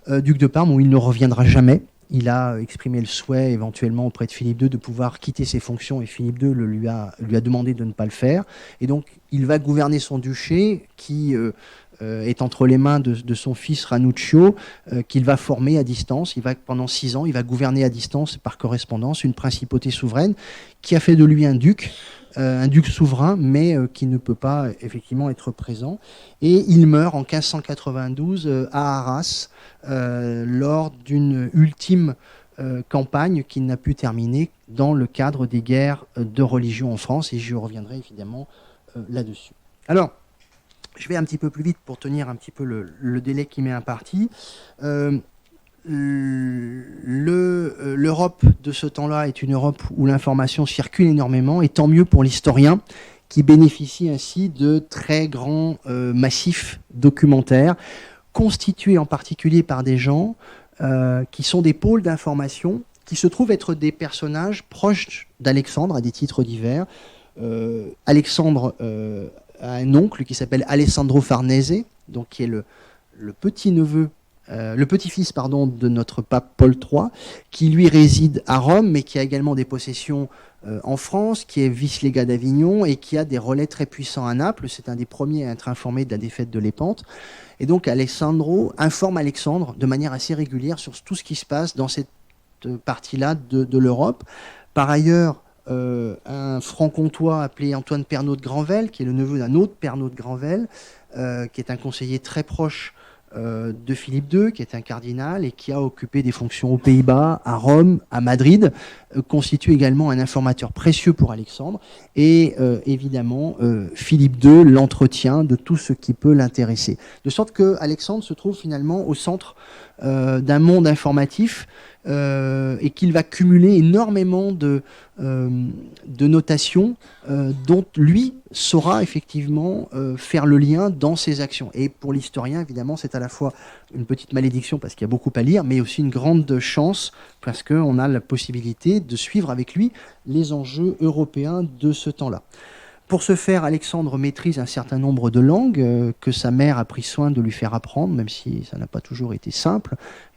où il ne reviendra jamais. Il a exprimé le souhait éventuellement auprès de Philippe II de pouvoir quitter ses fonctions, et Philippe II lui a demandé de ne pas le faire. Et donc il va gouverner son duché qui est entre les mains de son fils Ranuccio, qu'il va former à distance. Pendant 6 ans, il va gouverner à distance par correspondance une principauté souveraine qui a fait de lui un duc souverain, mais qui ne peut pas effectivement être présent. Et il meurt en 1592 à Arras, lors d'une ultime campagne qu'il n'a pu terminer dans le cadre des guerres de religion en France, et je reviendrai évidemment là-dessus. Alors, je vais un petit peu plus vite pour tenir un petit peu le délai qui m'est imparti. L'Europe de ce temps-là est une Europe où l'information circule énormément, et tant mieux pour l'historien qui bénéficie ainsi de très grands massifs documentaires, constitués en particulier par des gens qui sont des pôles d'information, qui se trouvent être des personnages proches d'Alexandre à des titres divers. Alexandre a un oncle qui s'appelle Alessandro Farnese, donc qui est le petit-neveu, le petit-fils de notre pape Paul III, qui lui réside à Rome, mais qui a également des possessions en France, qui est vice-légat d'Avignon et qui a des relais très puissants à Naples. C'est un des premiers à être informé de la défaite de Lépante. Et donc Alessandro informe Alexandre de manière assez régulière sur tout ce qui se passe dans cette partie-là de l'Europe. Par ailleurs, un franc-comtois appelé Antoine Pernaut de Granvelle, qui est le neveu d'un autre Pernaut de Granvelle, qui est un conseiller très proche de Philippe II, qui est un cardinal et qui a occupé des fonctions aux Pays-Bas, à Rome, à Madrid, constitue également un informateur précieux pour Alexandre. Et évidemment, Philippe II l'entretient de tout ce qui peut l'intéresser. De sorte que Alexandre se trouve finalement au centre d'un monde informatif et qu'il va cumuler énormément de notations dont lui saura effectivement faire le lien dans ses actions. Et pour l'historien, évidemment, c'est à la fois une petite malédiction parce qu'il y a beaucoup à lire, mais aussi une grande chance parce qu'on a la possibilité de suivre avec lui les enjeux européens de ce temps-là. Pour ce faire, Alexandre maîtrise un certain nombre de langues que sa mère a pris soin de lui faire apprendre, même si ça n'a pas toujours été simple.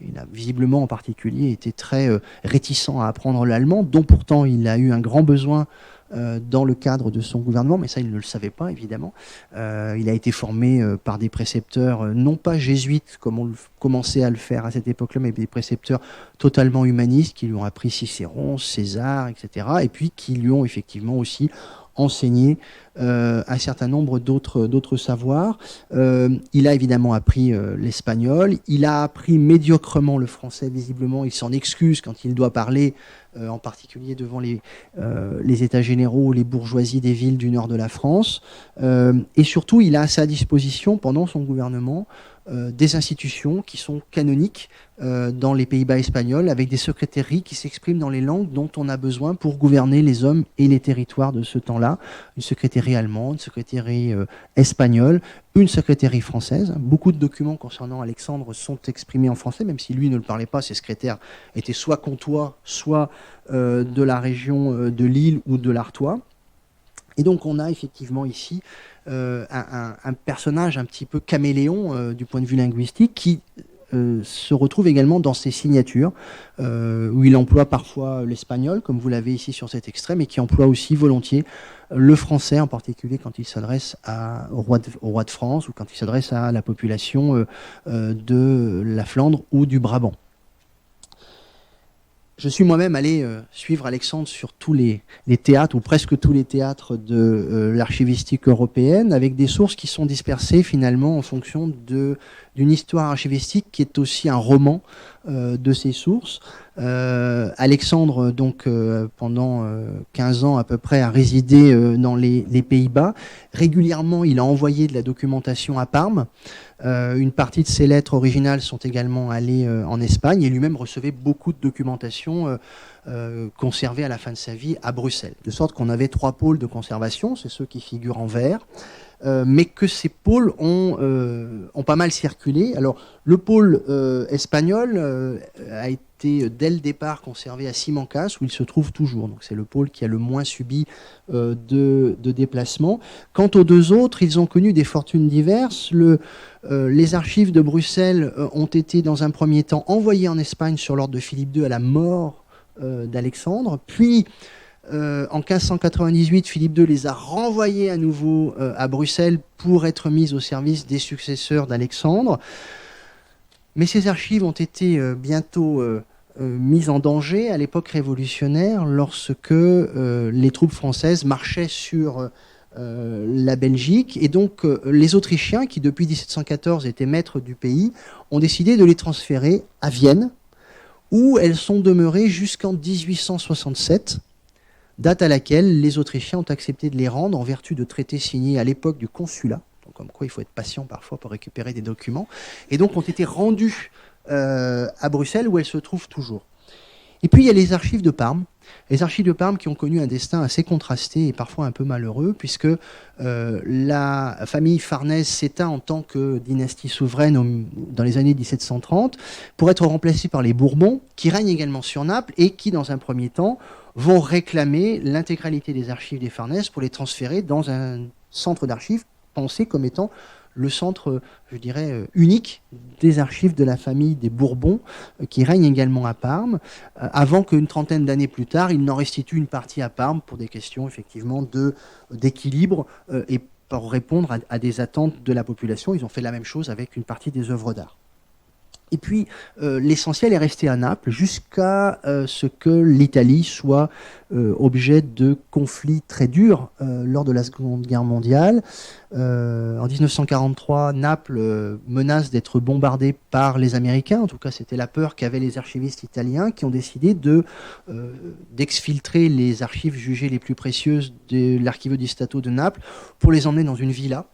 Il a visiblement en particulier été très réticent à apprendre l'allemand, dont pourtant il a eu un grand besoin dans le cadre de son gouvernement, mais ça il ne le savait pas évidemment. Il a été formé par des précepteurs non pas jésuites comme on commençait à le faire à cette époque-là, mais des précepteurs totalement humanistes qui lui ont appris Cicéron, César, etc. Et puis qui lui ont effectivement aussi enseigné un certain nombre d'autres savoirs. Il a évidemment appris l'espagnol. Il a appris médiocrement le français, visiblement. Il s'en excuse quand il doit parler, en particulier devant les états généraux, les bourgeoisies des villes du nord de la France. Et surtout, il a à sa disposition, pendant son gouvernement, des institutions qui sont canoniques dans les Pays-Bas espagnols, avec des secrétairies qui s'expriment dans les langues dont on a besoin pour gouverner les hommes et les territoires de ce temps-là. Une secrétairie allemande, une secrétairie espagnole, une secrétairie française. Beaucoup de documents concernant Alexandre sont exprimés en français, même si lui ne le parlait pas. Ses secrétaires étaient soit comtois, soit de la région de Lille ou de l'Artois. Et donc on a effectivement ici un personnage un petit peu caméléon du point de vue linguistique qui se retrouve également dans ses signatures, où il emploie parfois l'espagnol, comme vous l'avez ici sur cet extrait, mais qui emploie aussi volontiers le français, en particulier quand il s'adresse au roi de France ou quand il s'adresse à la population de la Flandre ou du Brabant. Je suis moi-même allé suivre Alexandre sur tous les théâtres, ou presque tous les théâtres de l'archivistique européenne, avec des sources qui sont dispersées finalement en fonction d'une histoire archivistique qui est aussi un roman de ces sources. Alexandre, donc, pendant 15 ans à peu près, a résidé dans les Pays-Bas. Régulièrement, il a envoyé de la documentation à Parme. Une partie de ses lettres originales sont également allées en Espagne, et lui-même recevait beaucoup de documentation conservée à la fin de sa vie à Bruxelles. De sorte qu'on avait 3 pôles de conservation, c'est ceux qui figurent en vert, mais que ces pôles ont pas mal circulé. Alors, le pôle espagnol a été dès le départ conservé à Simancas, où il se trouve toujours. Donc c'est le pôle qui a le moins subi de déplacement. Quant aux 2 autres, ils ont connu des fortunes diverses. Les archives de Bruxelles ont été dans un premier temps envoyées en Espagne sur l'ordre de Philippe II à la mort d'Alexandre. Puis en 1598, Philippe II les a renvoyés à nouveau à Bruxelles pour être mis au service des successeurs d'Alexandre. Mais ces archives ont été bientôt mises en danger à l'époque révolutionnaire lorsque les troupes françaises marchaient sur la Belgique. Et donc les Autrichiens, qui depuis 1714 étaient maîtres du pays, ont décidé de les transférer à Vienne, où elles sont demeurées jusqu'en 1867, date à laquelle les Autrichiens ont accepté de les rendre en vertu de traités signés à l'époque du consulat. Donc, comme quoi il faut être patient parfois pour récupérer des documents. Et donc ont été rendus à Bruxelles, où elles se trouvent toujours. Et puis il y a les archives de Parme. Les archives de Parme qui ont connu un destin assez contrasté et parfois un peu malheureux, puisque la famille Farnèse s'éteint en tant que dynastie souveraine dans les années 1730, pour être remplacée par les Bourbons, qui règnent également sur Naples et qui, dans un premier temps, vont réclamer l'intégralité des archives des Farnèse pour les transférer dans un centre d'archives pensé comme étant le centre, je dirais, unique des archives de la famille des Bourbons, qui règne également à Parme, avant qu'une trentaine d'années plus tard, ils n'en restituent une partie à Parme pour des questions, effectivement, d'équilibre et pour répondre à des attentes de la population. Ils ont fait la même chose avec une partie des œuvres d'art. Et puis, l'essentiel est resté à Naples jusqu'à ce que l'Italie soit objet de conflits très durs lors de la Seconde Guerre mondiale. En 1943, Naples menace d'être bombardée par les Américains. En tout cas, c'était la peur qu'avaient les archivistes italiens qui ont décidé d'exfiltrer les archives jugées les plus précieuses de l'Archivio di Stato de Naples pour les emmener dans une villa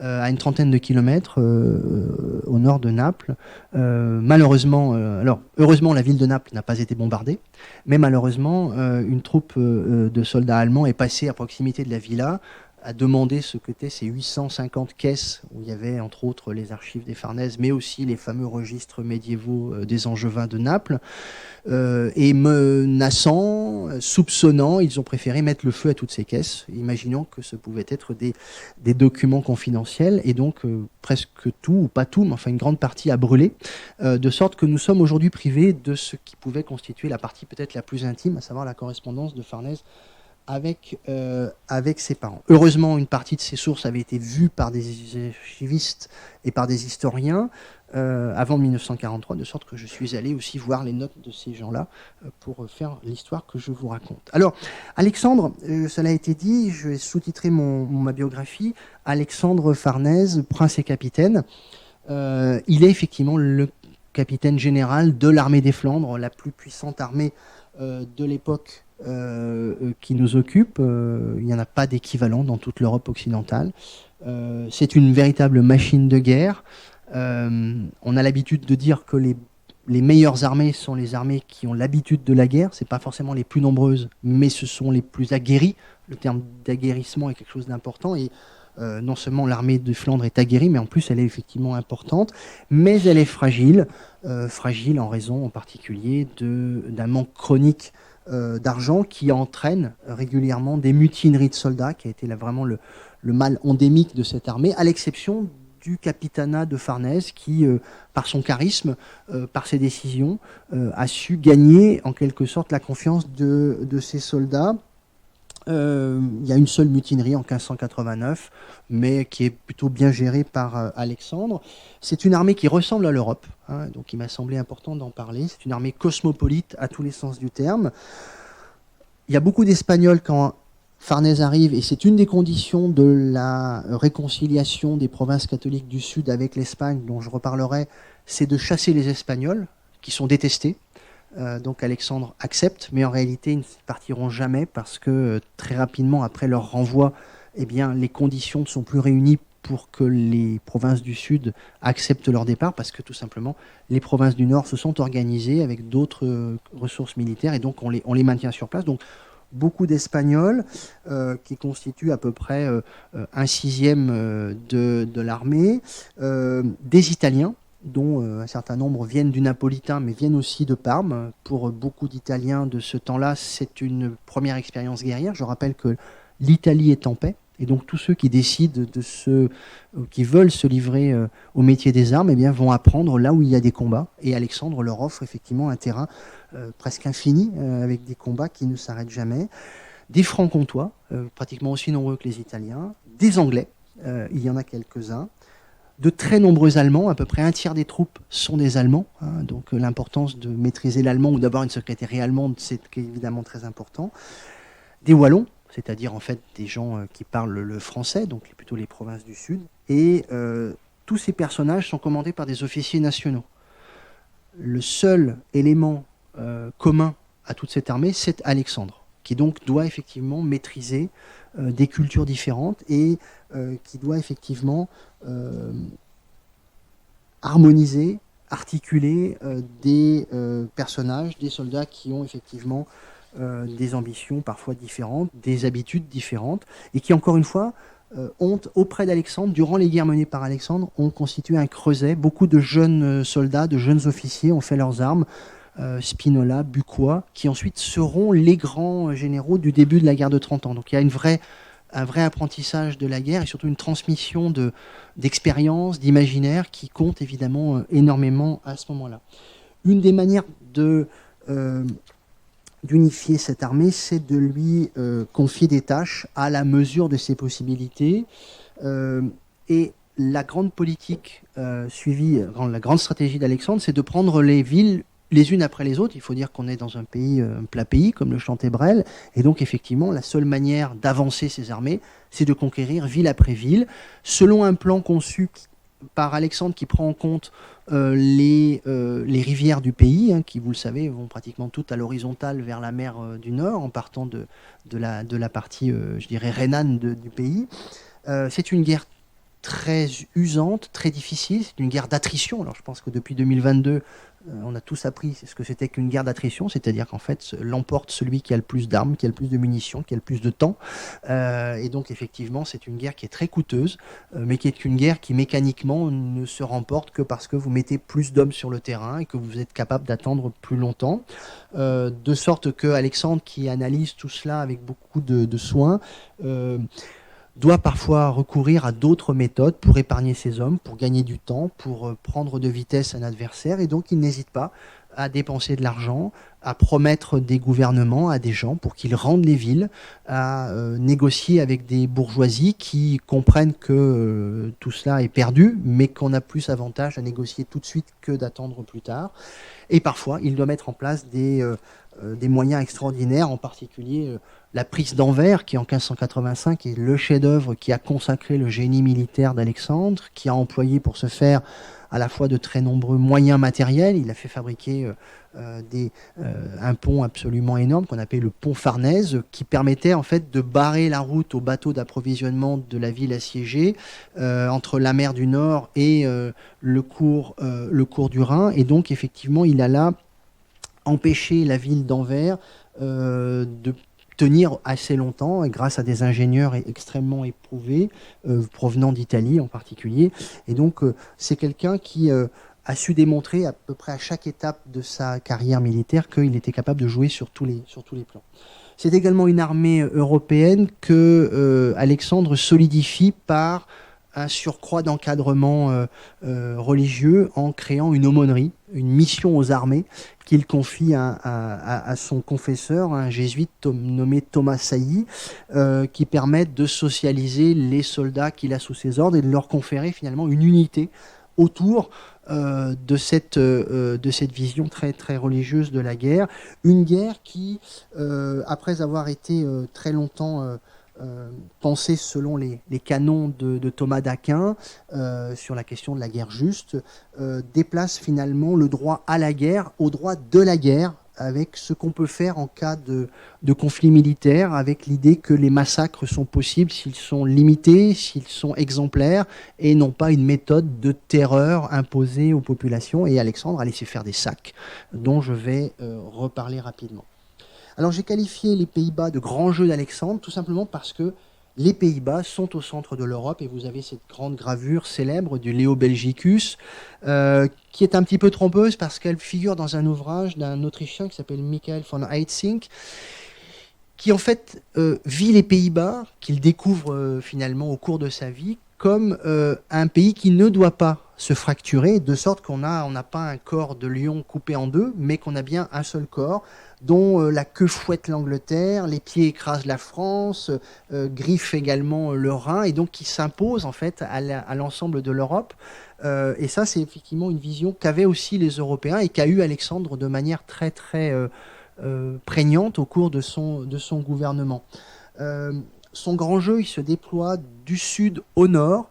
à une trentaine de kilomètres au nord de Naples. Malheureusement, heureusement, la ville de Naples n'a pas été bombardée, mais malheureusement, une troupe de soldats allemands est passée à proximité de la villa, a demandé ce qu'étaient ces 850 caisses où il y avait entre autres les archives des Farnèse, mais aussi les fameux registres médiévaux des Angevins de Naples. Et menaçant, soupçonnant, ils ont préféré mettre le feu à toutes ces caisses, imaginant que ce pouvait être des documents confidentiels, et donc presque tout, ou pas tout, mais enfin une grande partie a brûlé, de sorte que nous sommes aujourd'hui privés de ce qui pouvait constituer la partie peut-être la plus intime, à savoir la correspondance de Farnèse avec ses parents. Heureusement, une partie de ces sources avait été vue par des archivistes et par des historiens avant 1943, de sorte que je suis allé aussi voir les notes de ces gens-là pour faire l'histoire que je vous raconte. Alors, Alexandre, cela a été dit, je vais sous-titrer ma biographie, Alexandre Farnèse, prince et capitaine. Il est effectivement le capitaine général de l'armée des Flandres, la plus puissante armée de l'époque qui nous occupe. Il n'y en a pas d'équivalent dans toute l'Europe occidentale. C'est une véritable machine de guerre. On a l'habitude de dire que les meilleures armées sont les armées qui ont l'habitude de la guerre. Ce n'est pas forcément les plus nombreuses, mais ce sont les plus aguerries. Le terme d'aguerrissement est quelque chose d'important. Et non seulement l'armée de Flandre est aguerrie, mais en plus elle est effectivement importante. Mais elle est fragile. Fragile en raison en particulier d'un manque chronique d'argent qui entraîne régulièrement des mutineries de soldats, qui a été là vraiment le mal endémique de cette armée, à l'exception du capitanat de Farnèse qui, par son charisme, par ses décisions, a su gagner en quelque sorte la confiance de ses soldats. Il y a une seule mutinerie en 1589, mais qui est plutôt bien gérée par Alexandre. C'est une armée qui ressemble à l'Europe, hein, donc il m'a semblé important d'en parler. C'est une armée cosmopolite à tous les sens du terme. Il y a beaucoup d'Espagnols quand Farnèse arrive, et c'est une des conditions de la réconciliation des provinces catholiques du Sud avec l'Espagne, dont je reparlerai, c'est de chasser les Espagnols, qui sont détestés. Donc Alexandre accepte, mais en réalité ils ne partiront jamais parce que très rapidement après leur renvoi, eh bien, les conditions ne sont plus réunies pour que les provinces du Sud acceptent leur départ, parce que tout simplement les provinces du Nord se sont organisées avec d'autres ressources militaires, et donc on les maintient sur place. Donc beaucoup d'Espagnols qui constituent à peu près un sixième de l'armée, des Italiens, dont un certain nombre viennent du napolitain, mais viennent aussi de Parme. Pour beaucoup d'Italiens de ce temps-là, c'est une première expérience guerrière. Je rappelle que l'Italie est en paix, et donc tous ceux qui décident qui veulent se livrer au métier des armes, eh bien, vont apprendre là où il y a des combats. Et Alexandre leur offre effectivement un terrain presque infini, avec des combats qui ne s'arrêtent jamais. Des Francs-Comtois, pratiquement aussi nombreux que les Italiens, des Anglais, il y en a quelques-uns, de très nombreux Allemands, à peu près un tiers des troupes sont des Allemands, hein, donc l'importance de maîtriser l'allemand ou d'avoir une secrétaire allemande, c'est évidemment très important. Des Wallons, c'est-à-dire en fait des gens qui parlent le français, donc plutôt les provinces du Sud, et tous ces personnages sont commandés par des officiers nationaux. Le seul élément commun à toute cette armée, c'est Alexandre, qui donc doit effectivement maîtriser des cultures différentes et qui doit effectivement harmoniser, articuler des personnages, des soldats qui ont effectivement des ambitions parfois différentes, des habitudes différentes, et qui, encore une fois, ont, auprès d'Alexandre, durant les guerres menées par Alexandre, ont constitué un creuset. Beaucoup de jeunes soldats, de jeunes officiers ont fait leurs armes, Spinola, Bucquoy, qui ensuite seront les grands généraux du début de la guerre de 30 ans. Donc il y a un vrai apprentissage de la guerre et surtout une transmission d'expérience, d'imaginaire qui compte évidemment énormément à ce moment-là. Une des manières d'unifier cette armée, c'est de lui confier des tâches à la mesure de ses possibilités. Et la grande politique suivie, la grande stratégie d'Alexandre, c'est de prendre les villes les unes après les autres. Il faut dire qu'on est dans un pays, un plat pays, comme le chantait Brel. Et donc, effectivement, la seule manière d'avancer ces armées, c'est de conquérir ville après ville, selon un plan conçu par Alexandre qui prend en compte les rivières du pays, hein, qui, vous le savez, vont pratiquement toutes à l'horizontale vers la mer du Nord, en partant de la partie, je dirais, rhénane du pays. C'est une guerre très usante, très difficile. C'est une guerre d'attrition. Alors je pense que depuis 2022, on a tous appris ce que c'était qu'une guerre d'attrition, c'est-à-dire qu'en fait, l'emporte celui qui a le plus d'armes, qui a le plus de munitions, qui a le plus de temps. Et donc effectivement, c'est une guerre qui est très coûteuse, mais qui est une guerre qui mécaniquement ne se remporte que parce que vous mettez plus d'hommes sur le terrain et que vous êtes capable d'attendre plus longtemps. De sorte que Alexandre, qui analyse tout cela avec beaucoup de soin, doit parfois recourir à d'autres méthodes pour épargner ses hommes, pour gagner du temps, pour prendre de vitesse un adversaire. Et donc, il n'hésite pas à dépenser de l'argent, à promettre des gouvernements à des gens pour qu'ils rendent les villes, à négocier avec des bourgeoisies qui comprennent que tout cela est perdu, mais qu'on a plus avantage à négocier tout de suite que d'attendre plus tard. Et parfois, il doit mettre en place des moyens extraordinaires, en particulier la prise d'Anvers, qui en 1585 est le chef-d'œuvre qui a consacré le génie militaire d'Alexandre, qui a employé pour ce faire à la fois de très nombreux moyens matériels. Il a fait fabriquer un pont absolument énorme qu'on appelait le pont Farnèse, qui permettait en fait de barrer la route aux bateaux d'approvisionnement de la ville assiégée entre la mer du Nord et le cours du Rhin. Et donc effectivement, il a là empêché la ville d'Anvers de tenir assez longtemps, et grâce à des ingénieurs extrêmement éprouvés, provenant d'Italie en particulier. Et donc, c'est quelqu'un qui a su démontrer à peu près à chaque étape de sa carrière militaire qu'il était capable de jouer sur tous les plans. C'est également une armée européenne que Alexandre solidifie par un surcroît d'encadrement religieux en créant une aumônerie, une mission aux armées qu'il confie à son confesseur, un jésuite nommé Thomas Sailly, qui permettent de socialiser les soldats qu'il a sous ses ordres et de leur conférer finalement une unité autour de cette vision très, très religieuse de la guerre. Une guerre qui, après avoir été très longtemps pensée selon les canons de Thomas d'Aquin sur la question de la guerre juste, déplace finalement le droit à la guerre au droit de la guerre, avec ce qu'on peut faire en cas de conflit militaire, avec l'idée que les massacres sont possibles s'ils sont limités, s'ils sont exemplaires, et non pas une méthode de terreur imposée aux populations. Et Alexandre a laissé faire des sacs, dont je vais reparler rapidement. Alors j'ai qualifié les Pays-Bas de grand jeu d'Alexandre, tout simplement parce que les Pays-Bas sont au centre de l'Europe, et vous avez cette grande gravure célèbre du Leo Belgicus, qui est un petit peu trompeuse parce qu'elle figure dans un ouvrage d'un Autrichien qui s'appelle Michael von Heitzing, qui en fait vit les Pays-Bas, qu'il découvre finalement au cours de sa vie, comme un pays qui ne doit pas se fracturer, de sorte qu'on n'a pas un corps de lion coupé en deux, mais qu'on a bien un seul corps, dont la queue fouette l'Angleterre, les pieds écrasent la France, griffe également le Rhin, et donc qui s'impose en fait à l'ensemble de l'Europe. Et ça, c'est effectivement une vision qu'avaient aussi les Européens et qu'a eu Alexandre de manière très très prégnante au cours de son gouvernement. Son grand jeu, il se déploie du sud au nord.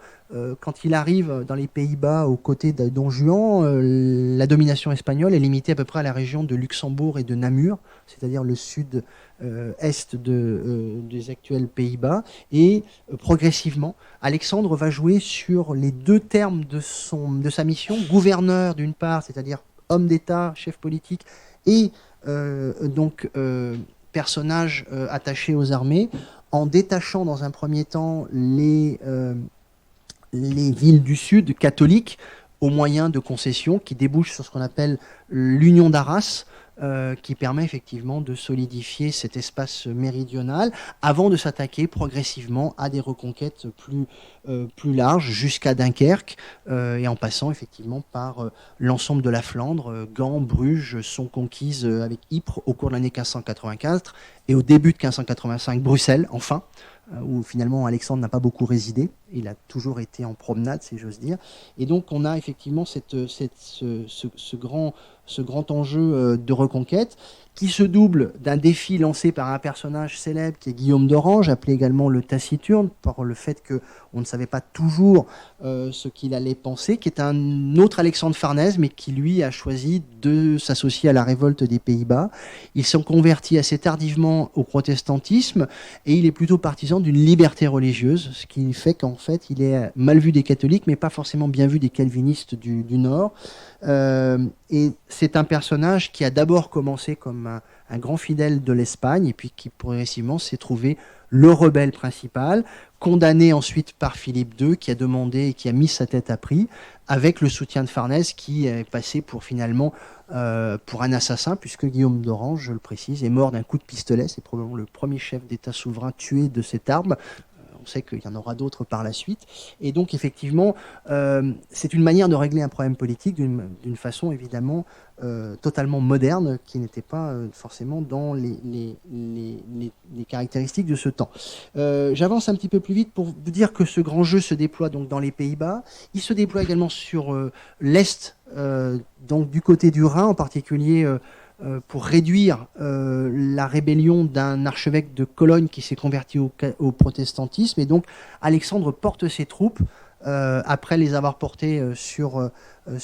Quand il arrive dans les Pays-Bas aux côtés de Don Juan, la domination espagnole est limitée à peu près à la région de Luxembourg et de Namur, c'est-à-dire le sud-est des actuels Pays-Bas. Et progressivement, Alexandre va jouer sur les deux termes de sa mission, gouverneur d'une part, c'est-à-dire homme d'État, chef politique, et donc personnage attaché aux armées, en détachant dans un premier temps les villes du Sud catholiques au moyen de concessions qui débouchent sur ce qu'on appelle l'Union d'Arras, qui permet effectivement de solidifier cet espace méridional avant de s'attaquer progressivement à des reconquêtes plus larges jusqu'à Dunkerque, et en passant effectivement par l'ensemble de la Flandre. Gand, Bruges sont conquises avec Ypres au cours de l'année 1584, et au début de 1585 Bruxelles enfin, où finalement Alexandre n'a pas beaucoup résidé. Il a toujours été en promenade, si j'ose dire. Et donc on a effectivement ce grand enjeu de reconquête qui se double d'un défi lancé par un personnage célèbre qui est Guillaume d'Orange, appelé également le Taciturne, par le fait qu'on ne savait pas toujours ce qu'il allait penser, qui est un autre Alexandre Farnèse, mais qui lui a choisi de s'associer à la révolte des Pays-Bas. Ils sont convertis assez tardivement au protestantisme et il est plutôt partisan d'une liberté religieuse, ce qui fait qu'en fait il est mal vu des catholiques, mais pas forcément bien vu des calvinistes du Nord. Et c'est un personnage qui a d'abord commencé comme un grand fidèle de l'Espagne et puis qui progressivement s'est trouvé le rebelle principal, condamné ensuite par Philippe II qui a demandé et qui a mis sa tête à prix avec le soutien de Farnèse qui est passé pour finalement pour un assassin puisque Guillaume d'Orange, je le précise, est mort d'un coup de pistolet. C'est probablement le premier chef d'État souverain tué de cette arme. On sait qu'il y en aura d'autres par la suite. Et donc, effectivement, c'est une manière de régler un problème politique d'une façon, évidemment, totalement moderne, qui n'était pas forcément dans les caractéristiques de ce temps. J'avance un petit peu plus vite pour vous dire que ce grand jeu se déploie donc dans les Pays-Bas. Il se déploie également sur l'Est, donc du côté du Rhin, en particulier pour réduire la rébellion d'un archevêque de Cologne qui s'est converti au protestantisme. Et donc Alexandre porte ses troupes, après les avoir portées sur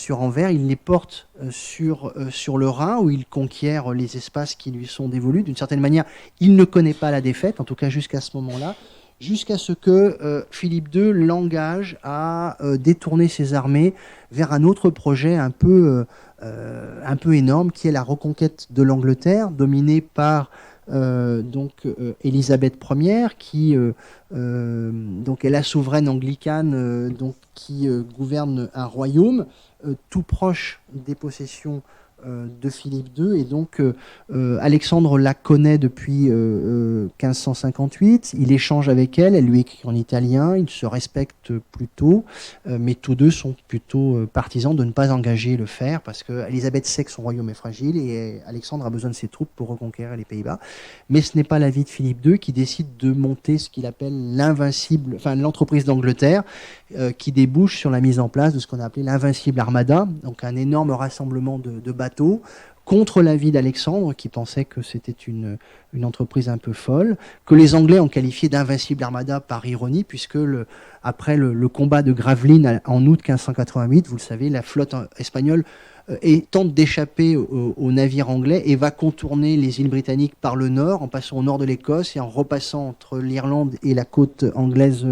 Anvers, il les porte sur le Rhin, où il conquiert les espaces qui lui sont dévolus. D'une certaine manière, il ne connaît pas la défaite, en tout cas jusqu'à ce moment-là, jusqu'à ce que Philippe II l'engage à détourner ses armées vers un autre projet un peu énorme, qui est la reconquête de l'Angleterre, dominée par Élisabeth Ier, qui donc est la souveraine anglicane, qui gouverne un royaume tout proche des possessions de Philippe II. Et donc Alexandre la connaît depuis 1558, il échange avec elle, elle lui écrit en italien, ils se respectent plutôt, mais tous deux sont plutôt partisans de ne pas engager le fer, parce que Élisabeth sait que son royaume est fragile et Alexandre a besoin de ses troupes pour reconquérir les Pays-Bas. Mais ce n'est pas l'avis de Philippe II, qui décide de monter ce qu'il appelle l'entreprise d'Angleterre, qui débouche sur la mise en place de ce qu'on a appelé l'invincible armada, donc un énorme rassemblement de bateaux contre l'avis d'Alexandre, qui pensait que c'était une entreprise un peu folle, que les Anglais ont qualifié d'invincible armada par ironie, puisque après le combat de Gravelines en août 1588, vous le savez, la flotte espagnole tente d'échapper aux navires anglais et va contourner les îles britanniques par le nord, en passant au nord de l'Écosse et en repassant entre l'Irlande et la côte anglaise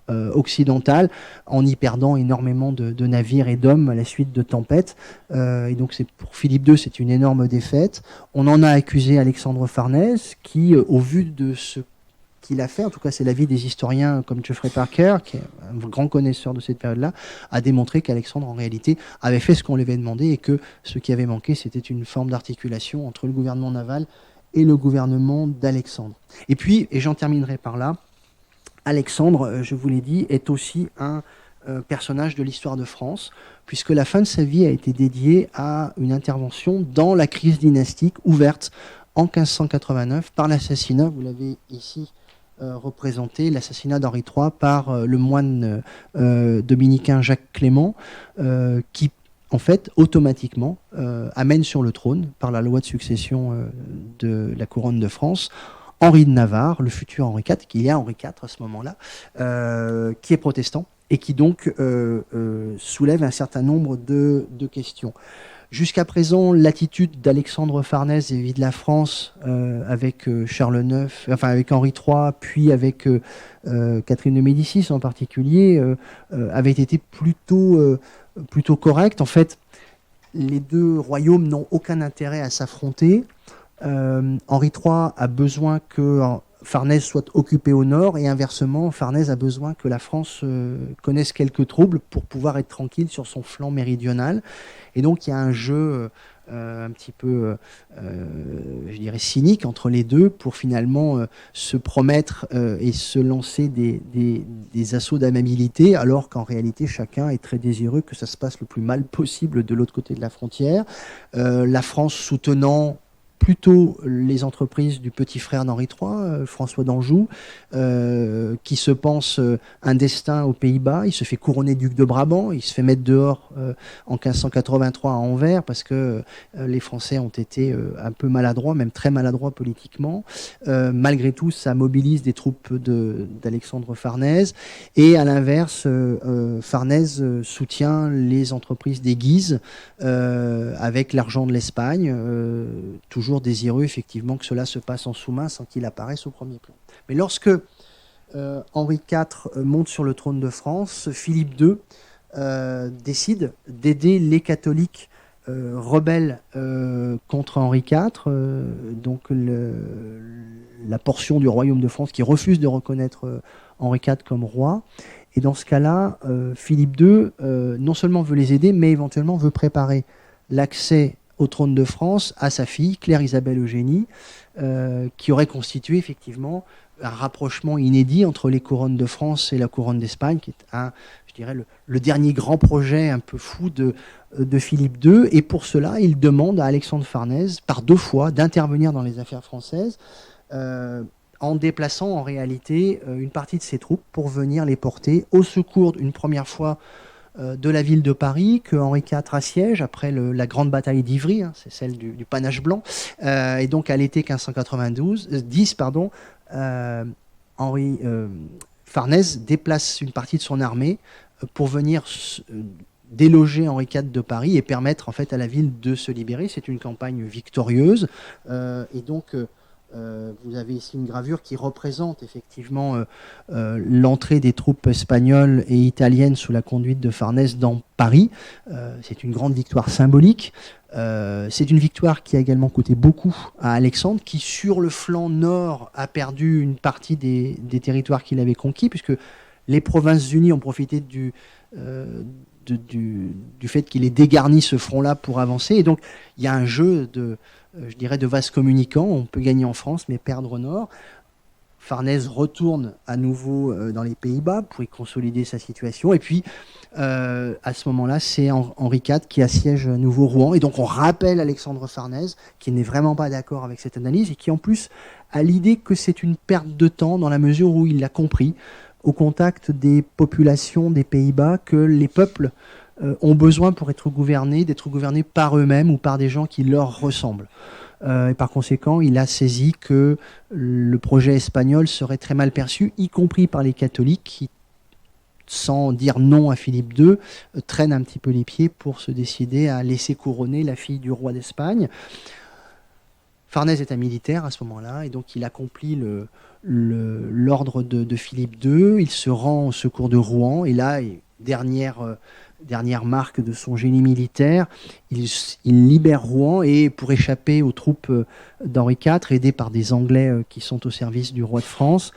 occidentale, en y perdant énormément de navires et d'hommes à la suite de tempêtes. Et donc pour Philippe II, c'est une énorme défaite. On en a accusé Alexandre Farnèse, qui, au vu de ce qu'il a fait, en tout cas c'est l'avis des historiens comme Geoffrey Parker, qui est un grand connaisseur de cette période-là, a démontré qu'Alexandre en réalité avait fait ce qu'on lui avait demandé et que ce qui avait manqué, c'était une forme d'articulation entre le gouvernement naval et le gouvernement d'Alexandre. Et puis, et j'en terminerai par là, Alexandre, je vous l'ai dit, est aussi un personnage de l'histoire de France, puisque la fin de sa vie a été dédiée à une intervention dans la crise dynastique ouverte en 1589 par l'assassinat, vous l'avez ici représenté, l'assassinat d'Henri III par le moine dominicain Jacques Clément, qui en fait automatiquement amène sur le trône, par la loi de succession de la couronne de France, Henri de Navarre, le futur Henri IV, qu'il y a Henri IV à ce moment-là, qui est protestant et qui donc soulève un certain nombre de questions. Jusqu'à présent, l'attitude d'Alexandre Farnèse vis-à-vis de la France avec Charles IX, enfin avec Henri III, puis avec Catherine de Médicis en particulier, avait été plutôt correcte. En fait, les deux royaumes n'ont aucun intérêt à s'affronter. Henri III a besoin que Farnèse soit occupé au nord et inversement, Farnèse a besoin que la France connaisse quelques troubles pour pouvoir être tranquille sur son flanc méridional. Et donc il y a un jeu un petit peu, je dirais, cynique entre les deux pour finalement se promettre et se lancer des assauts d'amabilité, alors qu'en réalité chacun est très désireux que ça se passe le plus mal possible de l'autre côté de la frontière. La France soutenant plutôt les entreprises du petit frère d'Henri III, François d'Anjou, qui se pense un destin aux Pays-Bas. Il se fait couronner duc de Brabant, il se fait mettre dehors en 1583 à Anvers parce que les Français ont été un peu maladroits, même très maladroits politiquement. Malgré tout, ça mobilise des troupes d'Alexandre Farnèse. Et à l'inverse, Farnèse soutient les entreprises des Guises avec l'argent de l'Espagne, toujours désireux effectivement que cela se passe en sous-main sans qu'il apparaisse au premier plan. Mais lorsque Henri IV monte sur le trône de France, Philippe II décide d'aider les catholiques rebelles contre Henri IV, donc la portion du royaume de France qui refuse de reconnaître Henri IV comme roi. Et dans ce cas-là, Philippe II non seulement veut les aider, mais éventuellement veut préparer l'accès au trône de France à sa fille, Claire-Isabelle Eugénie, qui aurait constitué effectivement un rapprochement inédit entre les couronnes de France et la couronne d'Espagne, qui est je dirais, le dernier grand projet un peu fou de Philippe II. Et pour cela, il demande à Alexandre Farnèse, par 2 fois, d'intervenir dans les affaires françaises, en déplaçant en réalité une partie de ses troupes pour venir les porter au secours, une première fois, de la ville de Paris, que Henri IV assiège après la grande bataille d'Ivry, c'est celle du panache blanc. Et donc à l'été 1510, Farnèse déplace une partie de son armée pour venir déloger Henri IV de Paris et permettre en fait à la ville de se libérer. C'est une campagne victorieuse. Et donc vous avez ici une gravure qui représente effectivement l'entrée des troupes espagnoles et italiennes sous la conduite de Farnèse dans Paris. C'est une grande victoire symbolique. C'est une victoire qui a également coûté beaucoup à Alexandre, qui sur le flanc nord a perdu une partie des territoires qu'il avait conquis, puisque les Provinces-Unies ont profité du fait qu'il ait dégarni ce front-là pour avancer. Et donc il y a un jeu de vases communicants. On peut gagner en France, mais perdre au nord. Farnèse retourne à nouveau dans les Pays-Bas pour y consolider sa situation. Et puis, à ce moment-là, c'est Henri IV qui assiège à nouveau Rouen. Et donc, on rappelle Alexandre Farnèse, qui n'est vraiment pas d'accord avec cette analyse et qui, en plus, a l'idée que c'est une perte de temps dans la mesure où il l'a compris, au contact des populations des Pays-Bas, que les peuples ont besoin pour être gouvernés, d'être gouvernés par eux-mêmes ou par des gens qui leur ressemblent. Et par conséquent, il a saisi que le projet espagnol serait très mal perçu, y compris par les catholiques qui, sans dire non à Philippe II, traînent un petit peu les pieds pour se décider à laisser couronner la fille du roi d'Espagne. Farnèse est un militaire à ce moment-là, et donc il accomplit l'ordre de Philippe II. Il se rend au secours de Rouen, et là, dernière marque de son génie militaire, il libère Rouen, et pour échapper aux troupes d'Henri IV, aidé par des Anglais qui sont au service du roi de France,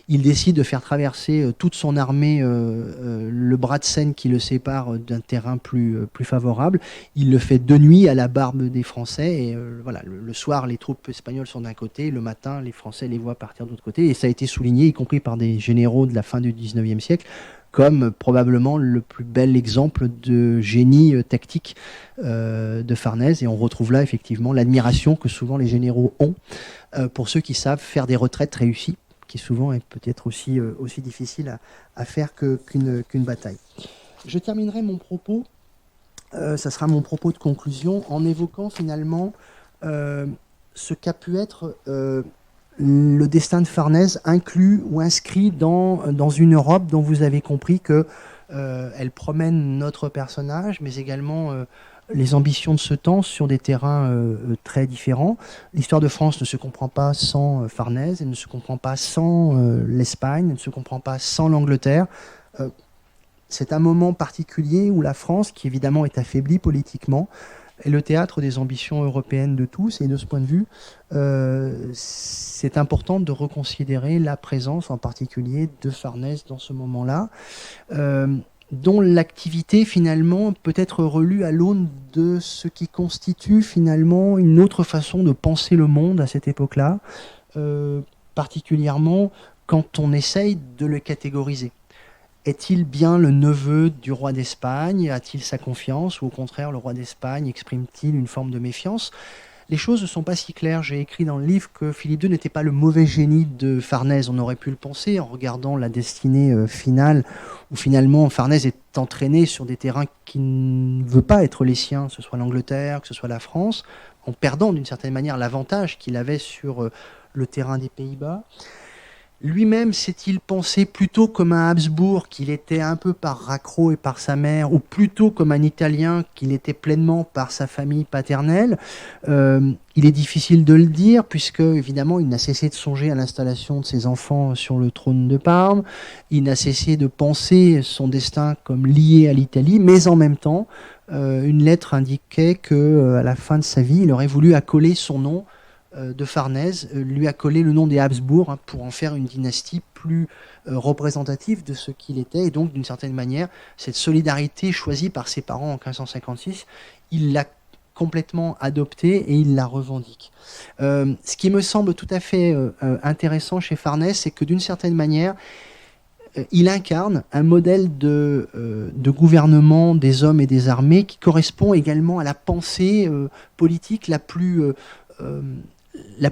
il décide de faire traverser toute son armée le bras de Seine qui le sépare d'un terrain plus favorable. Il le fait de nuit à la barbe des Français, et voilà, le soir les troupes espagnoles sont d'un côté, le matin les Français les voient partir de l'autre côté, et ça a été souligné, y compris par des généraux de la fin du 19e siècle, comme probablement le plus bel exemple de génie tactique de Farnèse. Et on retrouve là effectivement l'admiration que souvent les généraux ont pour ceux qui savent faire des retraites réussies, qui souvent est peut-être aussi difficile à faire qu'une bataille. Je terminerai mon propos, ça sera mon propos de conclusion, en évoquant finalement ce qu'a pu être le destin de Farnèse inclus ou inscrit dans une Europe dont vous avez compris que elle promène notre personnage, mais également les ambitions de ce temps sur des terrains très différents. L'histoire de France ne se comprend pas sans Farnèse, elle ne se comprend pas sans l'Espagne, elle ne se comprend pas sans l'Angleterre. C'est un moment particulier où la France, qui évidemment est affaiblie politiquement, est le théâtre des ambitions européennes de tous, et de ce point de vue, c'est important de reconsidérer la présence en particulier de Farnèse dans ce moment-là, dont l'activité finalement peut être relue à l'aune de ce qui constitue finalement une autre façon de penser le monde à cette époque-là, particulièrement quand on essaye de le catégoriser. Est-il bien le neveu du roi d'Espagne? A-t-il sa confiance? Ou au contraire, le roi d'Espagne exprime-t-il une forme de méfiance? les choses ne sont pas si claires. J'ai écrit dans le livre que Philippe II n'était pas le mauvais génie de Farnèse. On aurait pu le penser en regardant la destinée finale, où finalement Farnèse est entraîné sur des terrains qui ne veut pas être les siens, que ce soit l'Angleterre, que ce soit la France, en perdant d'une certaine manière l'avantage qu'il avait sur le terrain des Pays-Bas. Lui-même s'est-il pensé plutôt comme un Habsbourg qu'il était un peu par raccro et par sa mère, ou plutôt comme un Italien qu'il était pleinement par sa famille paternelle? Il est difficile de le dire, puisque évidemment il n'a cessé de songer à l'installation de ses enfants sur le trône de Parme, il n'a cessé de penser son destin comme lié à l'Italie, mais en même temps, une lettre indiquait qu'à la fin de sa vie, il aurait voulu accoler son nom de Farnèse, lui a collé le nom des Habsbourg pour en faire une dynastie plus représentative de ce qu'il était. Et donc, d'une certaine manière, cette solidarité choisie par ses parents en 1556, il l'a complètement adoptée et il la revendique. Ce qui me semble tout à fait intéressant chez Farnèse, c'est que d'une certaine manière, il incarne un modèle de gouvernement des hommes et des armées qui correspond également à la pensée politique la plus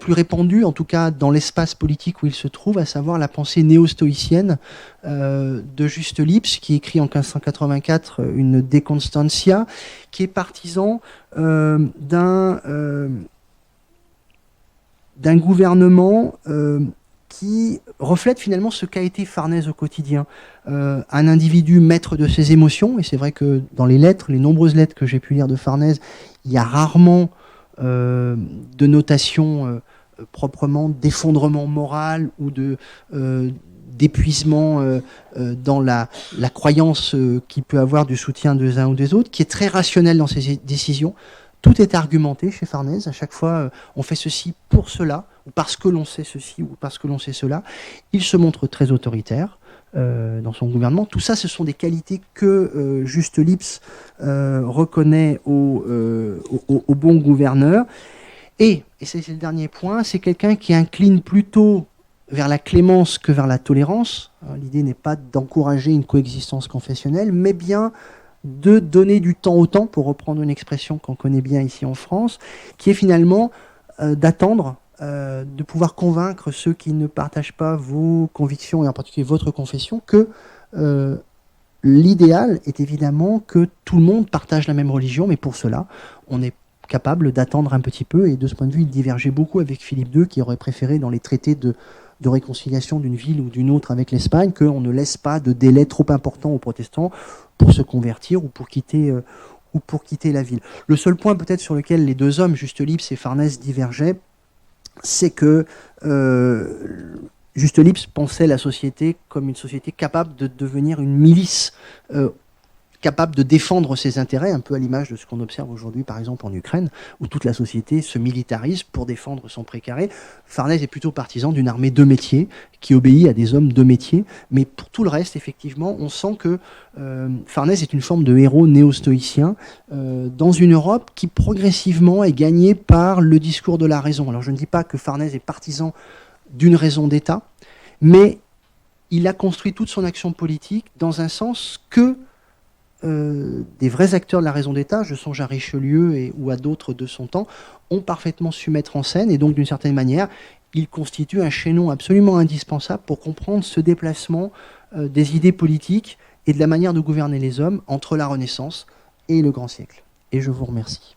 répandue, en tout cas dans l'espace politique où il se trouve, à savoir la pensée néo-stoïcienne de Juste Lipse, qui écrit en 1584 une De Constantia, qui est partisan d'un gouvernement qui reflète finalement ce qu'a été Farnèse au quotidien. Un individu maître de ses émotions, et c'est vrai que dans les lettres, les nombreuses lettres que j'ai pu lire de Farnèse, il y a rarement de notation proprement d'effondrement moral ou d'épuisement dans la croyance qu'il peut avoir du soutien des uns ou des autres, qui est très rationnel dans ses décisions. Tout est argumenté chez Farnèse. À chaque fois, on fait ceci pour cela, ou parce que l'on sait ceci, ou parce que l'on sait cela. Il se montre très autoritaire dans son gouvernement. Tout ça, ce sont des qualités que Juste Lipse reconnaît au bon gouverneur. Et c'est le dernier point, c'est quelqu'un qui incline plutôt vers la clémence que vers la tolérance. L'idée n'est pas d'encourager une coexistence confessionnelle, mais bien de donner du temps au temps, pour reprendre une expression qu'on connaît bien ici en France, qui est finalement d'attendre, de pouvoir convaincre ceux qui ne partagent pas vos convictions, et en particulier votre confession, que l'idéal est évidemment que tout le monde partage la même religion, mais pour cela, on est capable d'attendre un petit peu, et de ce point de vue, il divergeait beaucoup avec Philippe II, qui aurait préféré, dans les traités de réconciliation d'une ville ou d'une autre avec l'Espagne, qu'on ne laisse pas de délai trop important aux protestants pour se convertir ou pour quitter la ville. Le seul point peut-être sur lequel les deux hommes, Juste Lipse et Farnèse, divergeaient, c'est que Juste Lipse pensait la société comme une société capable de devenir une milice, capable de défendre ses intérêts, un peu à l'image de ce qu'on observe aujourd'hui par exemple en Ukraine, où toute la société se militarise pour défendre son précaré. Farnèse est plutôt partisan d'une armée de métier, qui obéit à des hommes de métier, mais pour tout le reste, effectivement, on sent que Farnèse est une forme de héros néo-stoïcien dans une Europe qui progressivement est gagnée par le discours de la raison. Alors je ne dis pas que Farnèse est partisan d'une raison d'État, mais il a construit toute son action politique dans un sens que des vrais acteurs de la raison d'État, je songe à Richelieu ou à d'autres de son temps, ont parfaitement su mettre en scène, et donc d'une certaine manière, il constitue un chaînon absolument indispensable pour comprendre ce déplacement des idées politiques et de la manière de gouverner les hommes entre la Renaissance et le grand siècle. Et je vous remercie.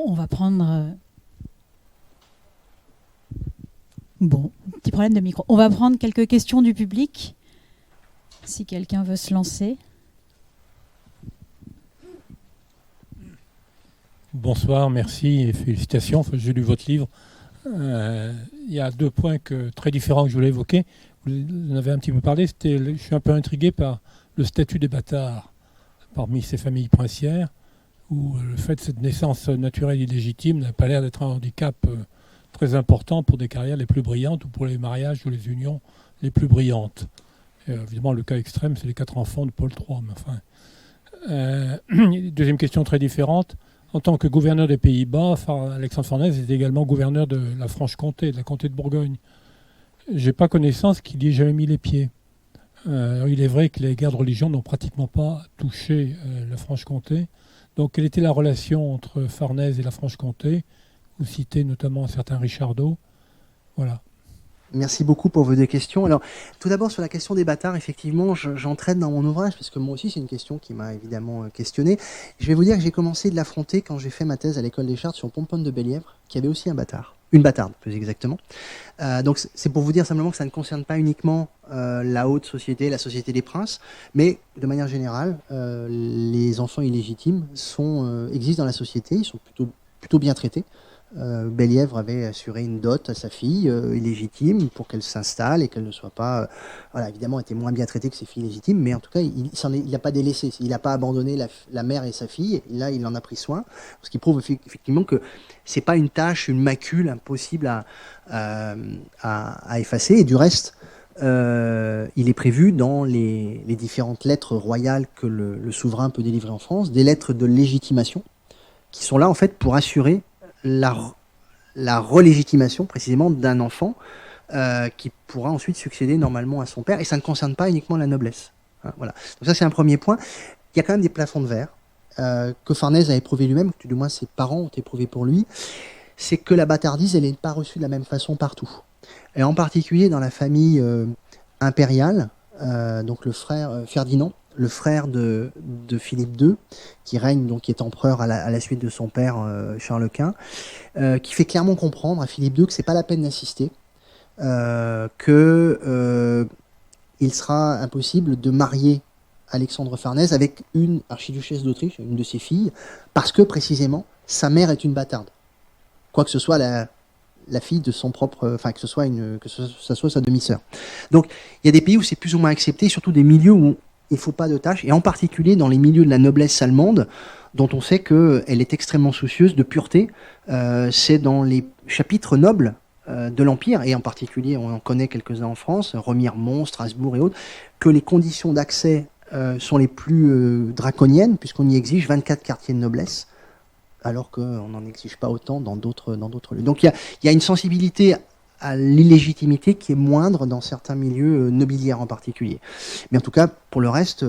On va prendre... Bon, petit problème de micro. On va prendre quelques questions du public, si quelqu'un veut se lancer. Bonsoir, merci et félicitations. J'ai lu votre livre. Il y a deux points très différents que je voulais évoquer. Vous en avez un petit peu parlé. Je suis un peu intrigué par le statut des bâtards parmi ces familles princières, où le fait de cette naissance naturelle illégitime n'a pas l'air d'être un handicap très important pour des carrières les plus brillantes ou pour les mariages ou les unions les plus brillantes. Et évidemment, le cas extrême, c'est les 4 enfants de Paul III. Mais enfin, deuxième question très différente. En tant que gouverneur des Pays-Bas, Alexandre Farnèse est également gouverneur de la Franche-Comté, de la comté de Bourgogne. j'ai pas connaissance qu'il y ait jamais mis les pieds. Il est vrai que les guerres de religion n'ont pratiquement pas touché la Franche-Comté. Donc, quelle était la relation entre Farnèse et la Franche-Comté? Vous citez notamment un certain Richardot. Voilà. Merci beaucoup pour vos deux questions. Alors, tout d'abord, sur la question des bâtards, effectivement, j'entraîne dans mon ouvrage, parce que moi aussi, c'est une question qui m'a évidemment questionné. Je vais vous dire que j'ai commencé de l'affronter quand j'ai fait ma thèse à l'école des Chartes sur Pomponne de Bellièvre, qui avait aussi un bâtard. Une bâtarde, plus exactement. Donc, c'est pour vous dire simplement que ça ne concerne pas uniquement la haute société, la société des princes, mais de manière générale, les enfants illégitimes existent dans la société, ils sont plutôt bien traités. Bellièvre avait assuré une dot à sa fille illégitime pour qu'elle s'installe et qu'elle ne soit pas, voilà, évidemment, était moins bien traitée que ses filles légitimes, mais en tout cas, il n'a pas délaissé, il n'a pas abandonné la mère et sa fille. Et là, il en a pris soin, ce qui prouve effectivement que c'est pas une tâche, une macule impossible à effacer. Et du reste, il est prévu dans les différentes lettres royales que le souverain peut délivrer en France, des lettres de légitimation qui sont là en fait pour assurer la relégitimation précisément d'un enfant qui pourra ensuite succéder normalement à son père, et ça ne concerne pas uniquement la noblesse. Hein, voilà. Donc ça, c'est un premier point. Il y a quand même des plafonds de verre que Farnèse a éprouvé lui-même, que du moins ses parents ont éprouvé pour lui. C'est que la bâtardise, elle n'est pas reçue de la même façon partout. Et en particulier dans la famille impériale, donc le frère Ferdinand, le frère de Philippe II, qui règne, donc qui est empereur à la suite de son père Charles Quint, qui fait clairement comprendre à Philippe II que c'est pas la peine d'insister, que il sera impossible de marier Alexandre Farnèse avec une archiduchesse d'Autriche, une de ses filles, parce que précisément sa mère est une bâtarde, quoi que ce soit la fille de son propre, enfin que ce soit sa demi-sœur. Donc il y a des pays où c'est plus ou moins accepté, surtout des milieux où il ne faut pas de tâches, et en particulier dans les milieux de la noblesse allemande, dont on sait qu'elle est extrêmement soucieuse de pureté. C'est dans les chapitres nobles de l'Empire, et en particulier, on en connaît quelques-uns en France, Remiremont, Strasbourg et autres, que les conditions d'accès sont les plus draconiennes, puisqu'on y exige 24 quartiers de noblesse, alors qu'on n'en exige pas autant dans d'autres lieux. Donc il y a une sensibilité à l'illégitimité qui est moindre dans certains milieux nobiliaires en particulier. Mais en tout cas, pour le reste,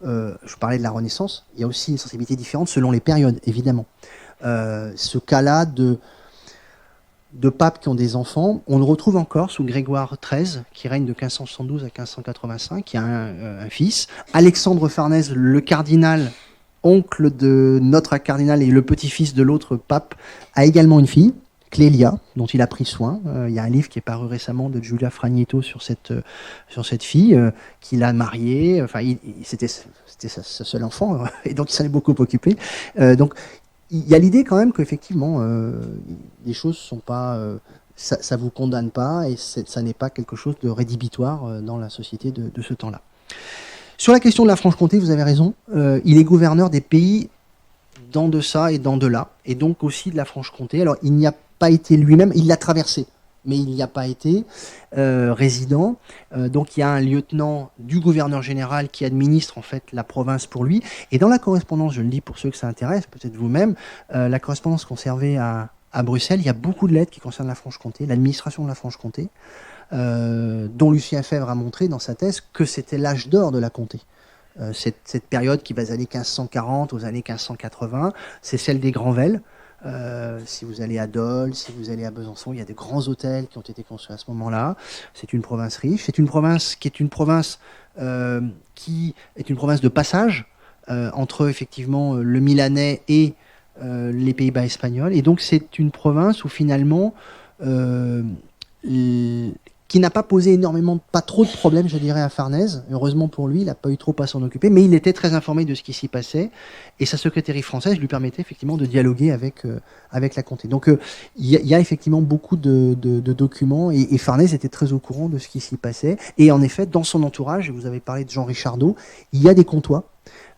je parlais de la Renaissance, il y a aussi une sensibilité différente selon les périodes, évidemment. Ce cas-là de papes qui ont des enfants, on le retrouve encore sous Grégoire XIII, qui règne de 1572 à 1585, qui a un fils. Alexandre Farnèse, le cardinal, oncle de notre cardinal et le petit-fils de l'autre pape, a également une fille, Clélia, dont il a pris soin. Il y a un livre qui est paru récemment de Giulia Fragnetto sur cette fille qu'il a mariée. Enfin, c'était sa seule enfant, et donc il s'en est beaucoup occupé. Donc, il y a l'idée quand même qu'effectivement, les choses sont pas... ça vous condamne pas, et ça n'est pas quelque chose de rédhibitoire dans la société de ce temps-là. Sur la question de la Franche-Comté, vous avez raison. Il est gouverneur des pays d'en deçà et d'en delà, et donc aussi de la Franche-Comté. Alors, il n'y a pas été lui-même, il l'a traversé, mais il n'y a pas été résident. Donc il y a un lieutenant du gouverneur général qui administre en fait la province pour lui. Et dans la correspondance, je le dis pour ceux que ça intéresse, peut-être vous-même, la correspondance conservée à Bruxelles, il y a beaucoup de lettres qui concernent la Franche-Comté, l'administration de la Franche-Comté, dont Lucien Febvre a montré dans sa thèse que c'était l'âge d'or de la comté. Cette période qui va des années 1540 aux années 1580, c'est celle des Granvelle. Si vous allez à Dole, si vous allez à Besançon, il y a des grands hôtels qui ont été construits à ce moment-là. C'est une province riche. C'est une province qui est une province de passage entre effectivement le Milanais et les Pays-Bas espagnols. Et donc c'est une province où finalement qui n'a pas posé pas trop de problèmes, je dirais, à Farnèse. Heureusement pour lui, il n'a pas eu trop à s'en occuper, mais il était très informé de ce qui s'y passait, et sa secrétaire française lui permettait effectivement de dialoguer avec la comté. Donc il y a effectivement beaucoup de documents, et Farnèse était très au courant de ce qui s'y passait. Et en effet, dans son entourage, vous avez parlé de Jean Richardot, il y a des comtois,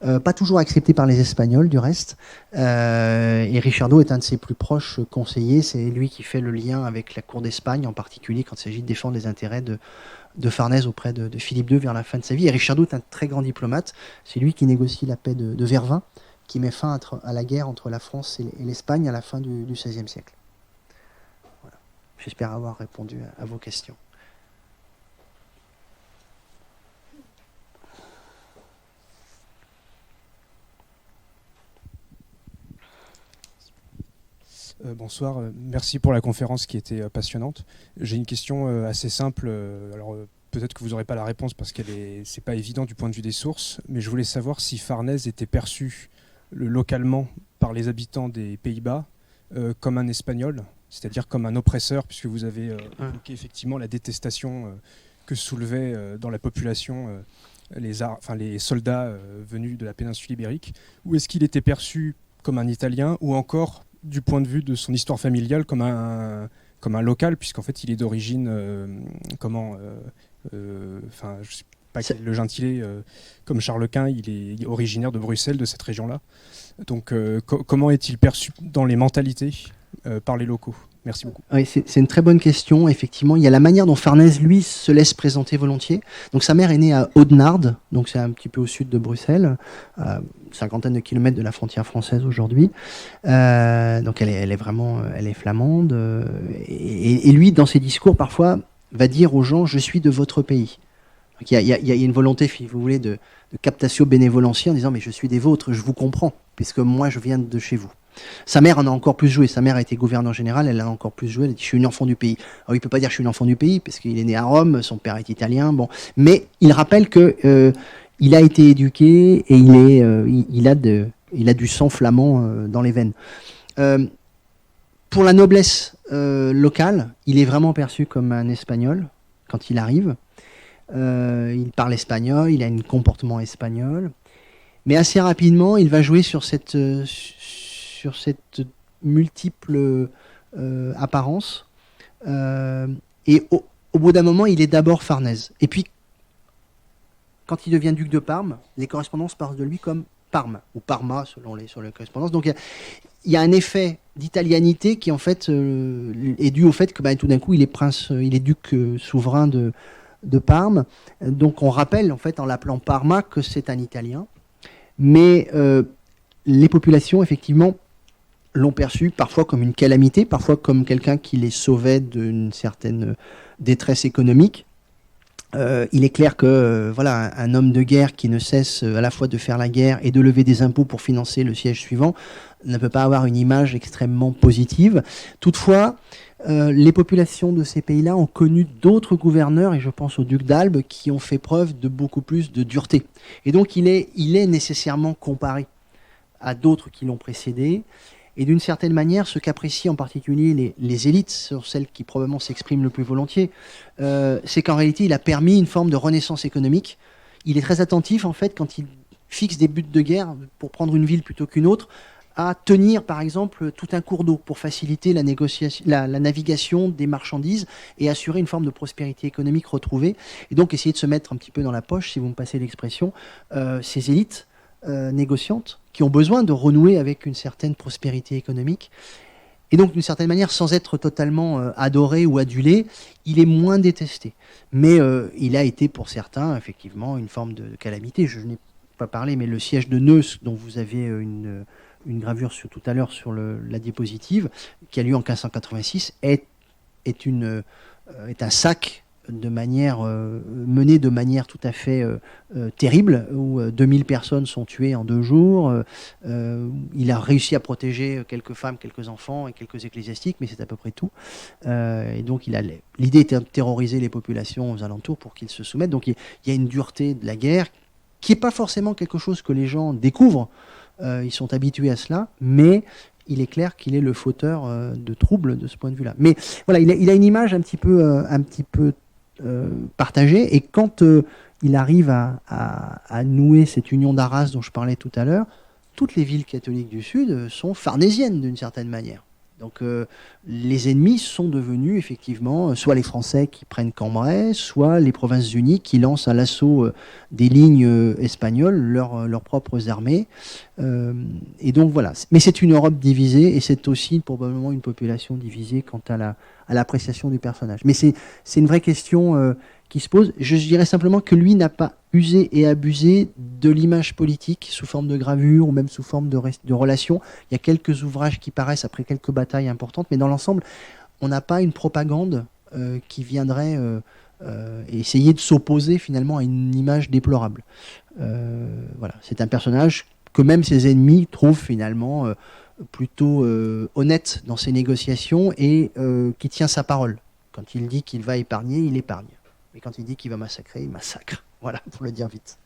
pas toujours acceptés par les Espagnols du reste, et Richardot est un de ses plus proches conseillers. C'est lui qui fait le lien avec la cour d'Espagne, en particulier quand il s'agit de défendre les intérêts de Farnèse auprès de Philippe II vers la fin de sa vie. Et Richardot est un très grand diplomate, c'est lui qui négocie la paix de Vervins, qui met fin à la guerre entre la France et l'Espagne à la fin du XVIe siècle. Voilà. J'espère avoir répondu à vos questions. Bonsoir, merci pour la conférence qui était passionnante. J'ai une question assez simple. Alors peut-être que vous n'aurez pas la réponse parce c'est pas évident du point de vue des sources, mais je voulais savoir si Farnèse était perçu localement par les habitants des Pays-Bas comme un Espagnol, c'est-à-dire comme un oppresseur, puisque vous avez évoqué effectivement la détestation que soulevaient dans la population les soldats venus de la péninsule ibérique, ou est-ce qu'il était perçu comme un Italien, ou encore du point de vue de son histoire familiale comme un local, puisqu'en fait il est d'origine je sais pas quel est le gentilé, comme Charles Quint, il est originaire de Bruxelles, de cette région-là. Donc comment est-il perçu dans les mentalités par les locaux? Merci beaucoup. Oui, c'est une très bonne question. Effectivement, il y a la manière dont Farnèse, lui, se laisse présenter volontiers. Donc, sa mère est née à Audenarde, donc c'est un petit peu au sud de Bruxelles, à une cinquantaine de kilomètres de la frontière française aujourd'hui. Donc, elle est flamande. Et lui, dans ses discours, parfois, va dire aux gens « Je suis de votre pays ». Donc, il y a une volonté, si vous voulez, de captatio benevolentia en disant « Mais je suis des vôtres, je vous comprends, puisque moi, je viens de chez vous ». Sa mère en a encore plus joué. Sa mère a été gouverneure générale, elle a encore plus joué. Elle dit, je suis une enfant du pays. Alors, il ne peut pas dire je suis une enfant du pays, parce qu'il est né à Rome, son père est italien. Bon. Mais il rappelle que il a été éduqué et il a du sang flamand dans les veines. Pour la noblesse locale, il est vraiment perçu comme un Espagnol quand il arrive. Il parle espagnol, il a un comportement espagnol. Mais assez rapidement, il va jouer sur cette multiple apparence. Et au bout d'un moment, il est d'abord Farnèse. Et puis, quand il devient duc de Parme, les correspondances parlent de lui comme Parme, ou Parma, selon les correspondances. Donc, il y a un effet d'italianité qui, en fait, est dû au fait que tout d'un coup, il est duc souverain de Parme. Donc, on rappelle, en fait, en l'appelant Parma, que c'est un Italien. Mais les populations, effectivement, l'ont perçu parfois comme une calamité, parfois comme quelqu'un qui les sauvait d'une certaine détresse économique. Il est clair que un homme de guerre qui ne cesse à la fois de faire la guerre et de lever des impôts pour financer le siège suivant ne peut pas avoir une image extrêmement positive. Toutefois, les populations de ces pays-là ont connu d'autres gouverneurs, et je pense au duc d'Albe, qui ont fait preuve de beaucoup plus de dureté. Et donc il est nécessairement comparé à d'autres qui l'ont précédé. Et d'une certaine manière, ce qu'apprécient en particulier les élites, sur celles qui probablement s'expriment le plus volontiers, c'est qu'en réalité, il a permis une forme de renaissance économique. Il est très attentif, en fait, quand il fixe des buts de guerre, pour prendre une ville plutôt qu'une autre, à tenir, par exemple, tout un cours d'eau pour faciliter la navigation des marchandises et assurer une forme de prospérité économique retrouvée. Et donc, essayer de se mettre un petit peu dans la poche, si vous me passez l'expression, ces élites négociantes qui ont besoin de renouer avec une certaine prospérité économique. Et donc, d'une certaine manière, sans être totalement adoré ou adulé, il est moins détesté. Mais il a été, pour certains, effectivement, une forme de calamité. Je n'ai pas parlé, mais le siège de Neuss, dont vous avez une gravure tout à l'heure sur la diapositive, qui a lieu en 1586, est un sac mené de manière tout à fait terrible, où 2000 personnes sont tuées en 2 jours. Il a réussi à protéger quelques femmes, quelques enfants et quelques ecclésiastiques, mais c'est à peu près tout. Et donc l'idée était de terroriser les populations aux alentours pour qu'ils se soumettent. Donc il y a une dureté de la guerre qui n'est pas forcément quelque chose que les gens découvrent. Ils sont habitués à cela, mais il est clair qu'il est le fauteur de troubles de ce point de vue-là. Mais voilà, il a une image un petit peu partagée, et quand il arrive à nouer cette union d'Arras dont je parlais tout à l'heure, toutes les villes catholiques du Sud sont farnésiennes d'une certaine manière. Donc les ennemis sont devenus effectivement soit les Français qui prennent Cambrai, soit les Provinces-Unies qui lancent à l'assaut des lignes espagnoles leurs propres armées. Et donc voilà. Mais c'est une Europe divisée, et c'est aussi probablement une population divisée quant à l'appréciation du personnage. Mais c'est une vraie question qui se pose. Je dirais simplement que lui n'a pas usé et abusé de l'image politique sous forme de gravure ou même sous forme de relations. Il y a quelques ouvrages qui paraissent après quelques batailles importantes, mais dans l'ensemble, on n'a pas une propagande qui viendrait essayer de s'opposer finalement à une image déplorable. Voilà, c'est un personnage que même ses ennemis trouvent finalement plutôt honnête dans ses négociations et qui tient sa parole. Quand il dit qu'il va épargner, il épargne. Et quand il dit qu'il va massacrer, il massacre. Voilà, pour le dire vite.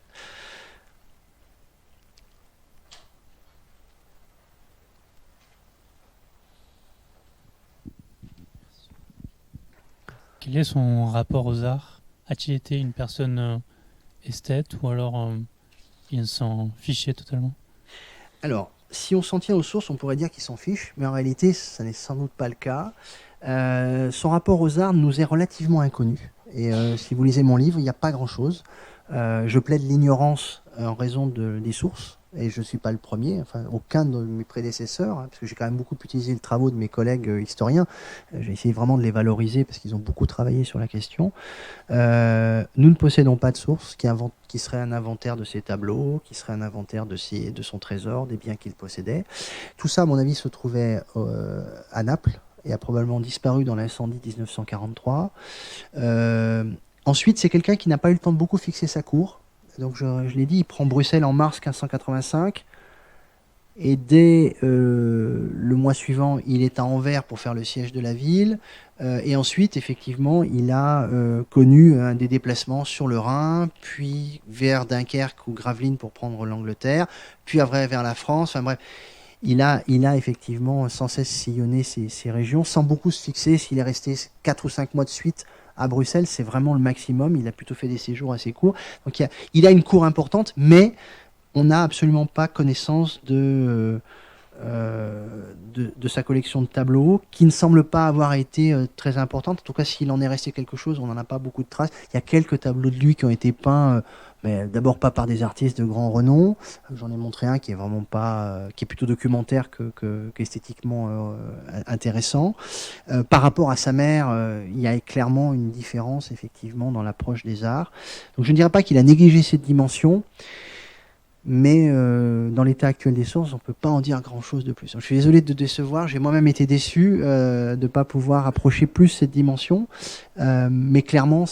Quel est son rapport aux arts? A-t-il été une personne esthète ou alors il s'en fichait totalement? Alors, si on s'en tient aux sources, on pourrait dire qu'il s'en fiche, mais en réalité, ça n'est sans doute pas le cas. Son rapport aux arts nous est relativement inconnu. Et si vous lisez mon livre, il n'y a pas grand-chose. Je plaide l'ignorance en raison des sources, et je ne suis pas le premier, enfin aucun de mes prédécesseurs, parce que j'ai quand même beaucoup utilisé les travaux de mes collègues historiens. J'ai essayé vraiment de les valoriser parce qu'ils ont beaucoup travaillé sur la question. Nous ne possédons pas de sources qui serait un inventaire de ses tableaux, qui serait un inventaire de son trésor, des biens qu'il possédait. Tout ça, à mon avis, se trouvait à Naples et a probablement disparu dans l'incendie de 1943. Ensuite, c'est quelqu'un qui n'a pas eu le temps de beaucoup fixer sa cour. Donc, je l'ai dit, il prend Bruxelles en mars 1585. Et dès le mois suivant, il est à Anvers pour faire le siège de la ville. Et ensuite, effectivement, il a connu des déplacements sur le Rhin, puis vers Dunkerque ou Gravelines pour prendre l'Angleterre, puis après vers la France. Enfin bref, il a effectivement sans cesse sillonné ces régions, sans beaucoup se fixer. S'il est resté 4 ou 5 mois de suite à Bruxelles, c'est vraiment le maximum. Il a plutôt fait des séjours assez courts. Donc il a une cour importante, mais on n'a absolument pas connaissance de sa collection de tableaux, qui ne semble pas avoir été très importante. En tout cas, s'il en est resté quelque chose, on n'en a pas beaucoup de traces. Il y a quelques tableaux de lui qui ont été peints, mais d'abord pas par des artistes de grand renom. J'en ai montré un qui est vraiment pas, qui est plutôt documentaire qu'esthétiquement intéressant. Par rapport à sa mère, il y a clairement une différence effectivement dans l'approche des arts. Donc je ne dirais pas qu'il a négligé cette dimension. Mais dans l'état actuel des sources, on ne peut pas en dire grand-chose de plus. Je suis désolé de décevoir, j'ai moi-même été déçu de ne pas pouvoir approcher plus cette dimension. Mais clairement,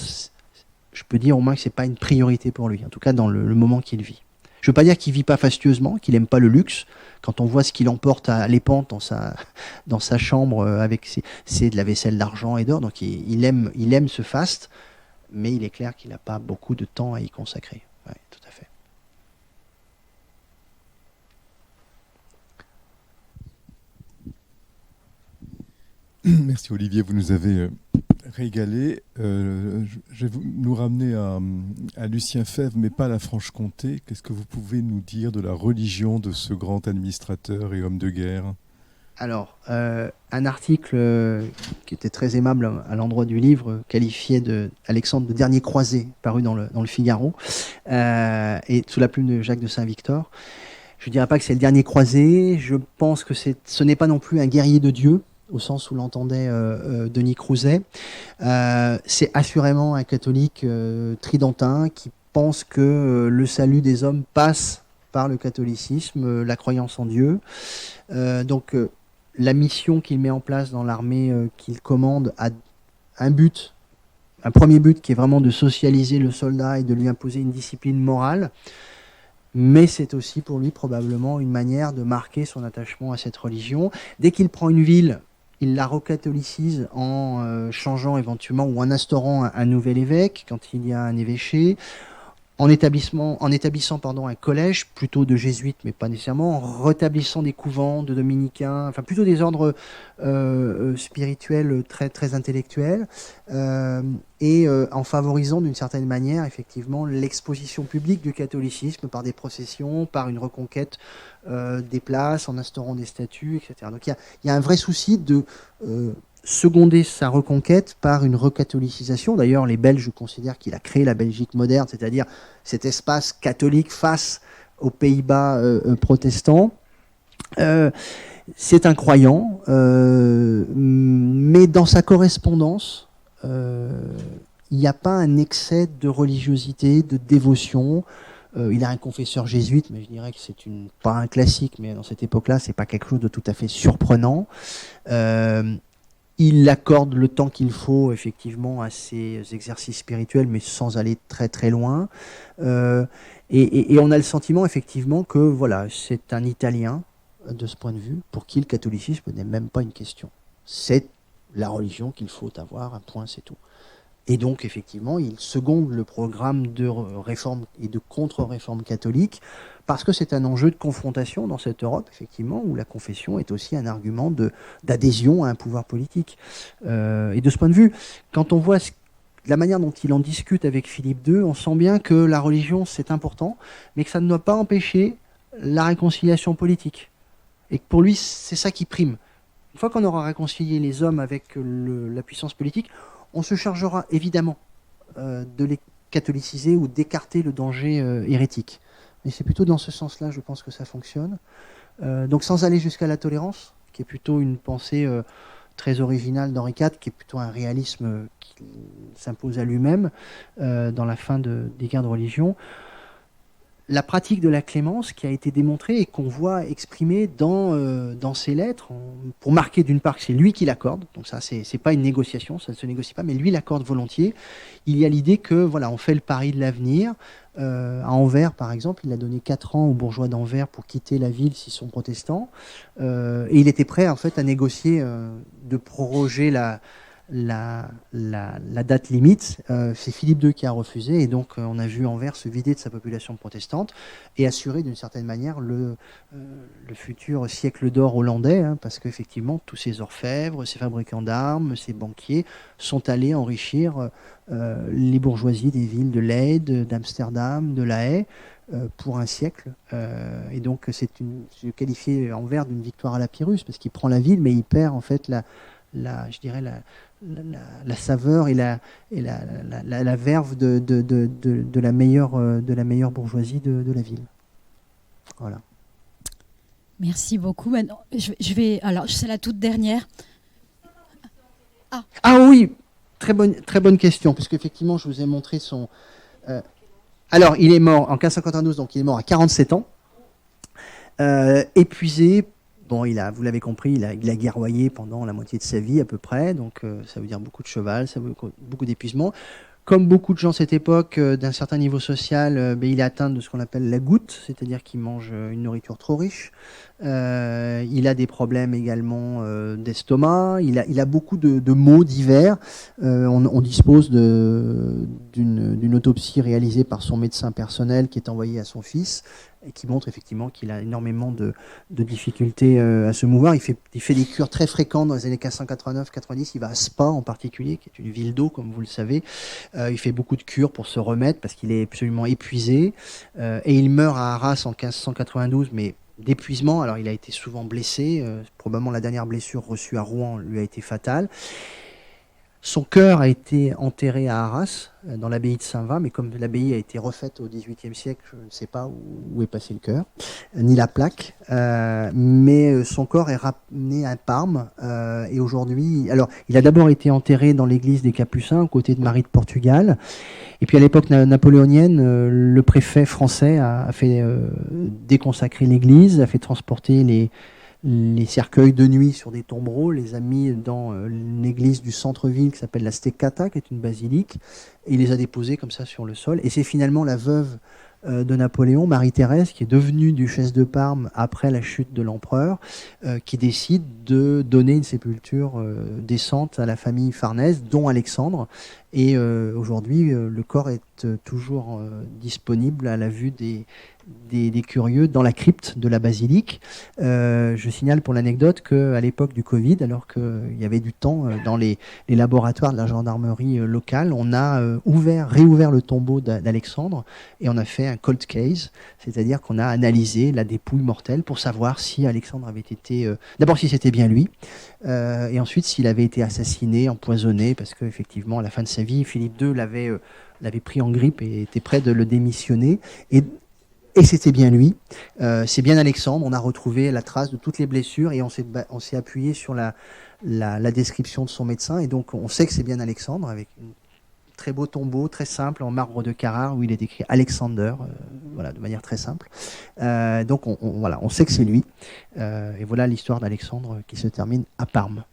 je peux dire au moins que ce n'est pas une priorité pour lui, en tout cas dans le moment qu'il vit. Je ne veux pas dire qu'il ne vit pas fastueusement, qu'il n'aime pas le luxe. Quand on voit ce qu'il emporte à l'épante dans sa chambre avec c'est de la vaisselle d'argent et d'or, donc il aime ce faste, mais il est clair qu'il n'a pas beaucoup de temps à y consacrer. Ouais, tout à fait. Merci Olivier, vous nous avez régalé. Je vais nous ramener à Lucien Febvre, mais pas à la Franche-Comté. Qu'est-ce que vous pouvez nous dire de la religion de ce grand administrateur et homme de guerre ? Alors, un article qui était très aimable à l'endroit du livre qualifiait Alexandre de dernier croisé, paru dans le Figaro, et sous la plume de Jacques de Saint-Victor. Je ne dirais pas que c'est le dernier croisé, je pense que ce n'est pas non plus un guerrier de Dieu, au sens où l'entendait Denis Crouzet. C'est assurément un catholique tridentin qui pense que le salut des hommes passe par le catholicisme, la croyance en Dieu. Donc la mission qu'il met en place dans l'armée qu'il commande a un premier but qui est vraiment de socialiser le soldat et de lui imposer une discipline morale. Mais c'est aussi pour lui probablement une manière de marquer son attachement à cette religion. Dès qu'il prend une ville, il la recatholicise en changeant éventuellement ou en instaurant un nouvel évêque quand il y a un évêché, en établissant un collège plutôt de jésuites, mais pas nécessairement, en rétablissant des couvents de dominicains, enfin plutôt des ordres spirituels très, très intellectuels, et en favorisant d'une certaine manière effectivement l'exposition publique du catholicisme par des processions, par une reconquête des places, en instaurant des statuts, etc. Donc il y a un vrai souci de seconder sa reconquête par une recatholicisation. D'ailleurs, les Belges considèrent qu'il a créé la Belgique moderne, c'est-à-dire cet espace catholique face aux Pays-Bas protestants. C'est un croyant, mais dans sa correspondance, il n'y a pas un excès de religiosité, de dévotion. Il a un confesseur jésuite, mais je dirais que c'est pas un classique, mais dans cette époque-là, c'est pas quelque chose de tout à fait surprenant. Il accorde le temps qu'il faut effectivement à ses exercices spirituels, mais sans aller très très loin. Et on a le sentiment effectivement que voilà, c'est un Italien de ce point de vue, pour qui le catholicisme n'est même pas une question. C'est la religion qu'il faut avoir, un point, c'est tout. Et donc, effectivement, il seconde le programme de réforme et de contre-réforme catholique, parce que c'est un enjeu de confrontation dans cette Europe, effectivement, où la confession est aussi un argument d'adhésion à un pouvoir politique. Et de ce point de vue, quand on voit la manière dont il en discute avec Philippe II, on sent bien que la religion, c'est important, mais que ça ne doit pas empêcher la réconciliation politique. Et que pour lui, c'est ça qui prime. Une fois qu'on aura réconcilié les hommes avec la puissance politique, on se chargera évidemment de les catholiciser ou d'écarter le danger hérétique. Mais c'est plutôt dans ce sens-là, je pense que ça fonctionne. Donc sans aller jusqu'à la tolérance, qui est plutôt une pensée très originale d'Henri IV, qui est plutôt un réalisme qui s'impose à lui-même dans la fin des guerres de religion. La pratique de la clémence qui a été démontrée et qu'on voit exprimée dans ses lettres, pour marquer d'une part que c'est lui qui l'accorde, donc ça c'est pas une négociation, ça ne se négocie pas, mais lui l'accorde volontiers. Il y a l'idée que voilà, on fait le pari de l'avenir. À Anvers, par exemple, il a donné 4 ans aux bourgeois d'Anvers pour quitter la ville s'ils sont protestants, et il était prêt en fait à négocier de proroger la date limite. C'est Philippe II qui a refusé, et donc on a vu Anvers se vider de sa population protestante et assurer d'une certaine manière le futur siècle d'or hollandais, parce qu'effectivement tous ces orfèvres, ces fabricants d'armes, ces banquiers sont allés enrichir les bourgeoisies des villes de Leyde, d'Amsterdam, de La Haye pour un siècle. Et donc je qualifiais Anvers d'une victoire à la Pyrrhus, parce qu'il prend la ville mais il perd en fait je dirais la saveur et la verve de la meilleure bourgeoisie de la ville. Voilà. Merci beaucoup. Maintenant, alors, c'est la toute dernière. Ah oui, très bonne question, parce qu'effectivement, je vous ai montré son... alors, il est mort en 1592, donc il est mort à 47 ans, épuisé. Bon, vous l'avez compris, il a guerroyé pendant la moitié de sa vie à peu près, donc ça veut dire beaucoup de cheval, ça veut dire beaucoup d'épuisement. Comme beaucoup de gens de cette époque, d'un certain niveau social, il est atteint de ce qu'on appelle la goutte, c'est-à-dire qu'il mange une nourriture trop riche. Il a des problèmes également d'estomac, il a beaucoup de maux divers. On dispose d'une autopsie réalisée par son médecin personnel qui est envoyée à son fils, et qui montre effectivement qu'il a énormément de difficultés à se mouvoir. Il fait des cures très fréquentes dans les années 1589-90. Il va à Spa en particulier, qui est une ville d'eau, comme vous le savez. Il fait beaucoup de cures pour se remettre parce qu'il est absolument épuisé. Et il meurt à Arras en 1592, mais d'épuisement. Alors il a été souvent blessé. Probablement la dernière blessure reçue à Rouen lui a été fatale. Son cœur a été enterré à Arras, dans l'abbaye de Saint-Va, mais comme l'abbaye a été refaite au XVIIIe siècle, je ne sais pas où est passé le cœur, ni la plaque, mais son corps est ramené à Parme, et aujourd'hui, alors il a d'abord été enterré dans l'église des Capucins, aux côtés de Marie de Portugal, et puis à l'époque napoléonienne, le préfet français a fait déconsacrer l'église, a fait transporter les cercueils de nuit sur des tombereaux, les a mis dans une église du centre-ville qui s'appelle la Steccata, qui est une basilique, et il les a déposés comme ça sur le sol. Et c'est finalement la veuve de Napoléon, Marie-Thérèse, qui est devenue duchesse de Parme après la chute de l'empereur, qui décide de donner une sépulture décente à la famille Farnèse, dont Alexandre. Et aujourd'hui, le corps est toujours disponible à la vue des curieux dans la crypte de la basilique. Je signale pour l'anecdote qu'à l'époque du Covid, alors qu'il y avait du temps dans les laboratoires de la gendarmerie locale, on a réouvert le tombeau d'Alexandre et on a fait un cold case, c'est-à-dire qu'on a analysé la dépouille mortelle pour savoir si Alexandre avait été... d'abord si c'était bien lui, et ensuite s'il avait été assassiné, empoisonné, parce qu'effectivement à la fin de sa vie, Philippe II l'avait pris en grippe et était prêt de le démissionner. Et c'était bien lui, c'est bien Alexandre. On a retrouvé la trace de toutes les blessures et on s'est appuyé sur la description de son médecin. Et donc on sait que c'est bien Alexandre, avec un très beau tombeau, très simple, en marbre de Carrare, où il est écrit Alexander, voilà, de manière très simple. Donc on sait que c'est lui. Et voilà l'histoire d'Alexandre qui se termine à Parme.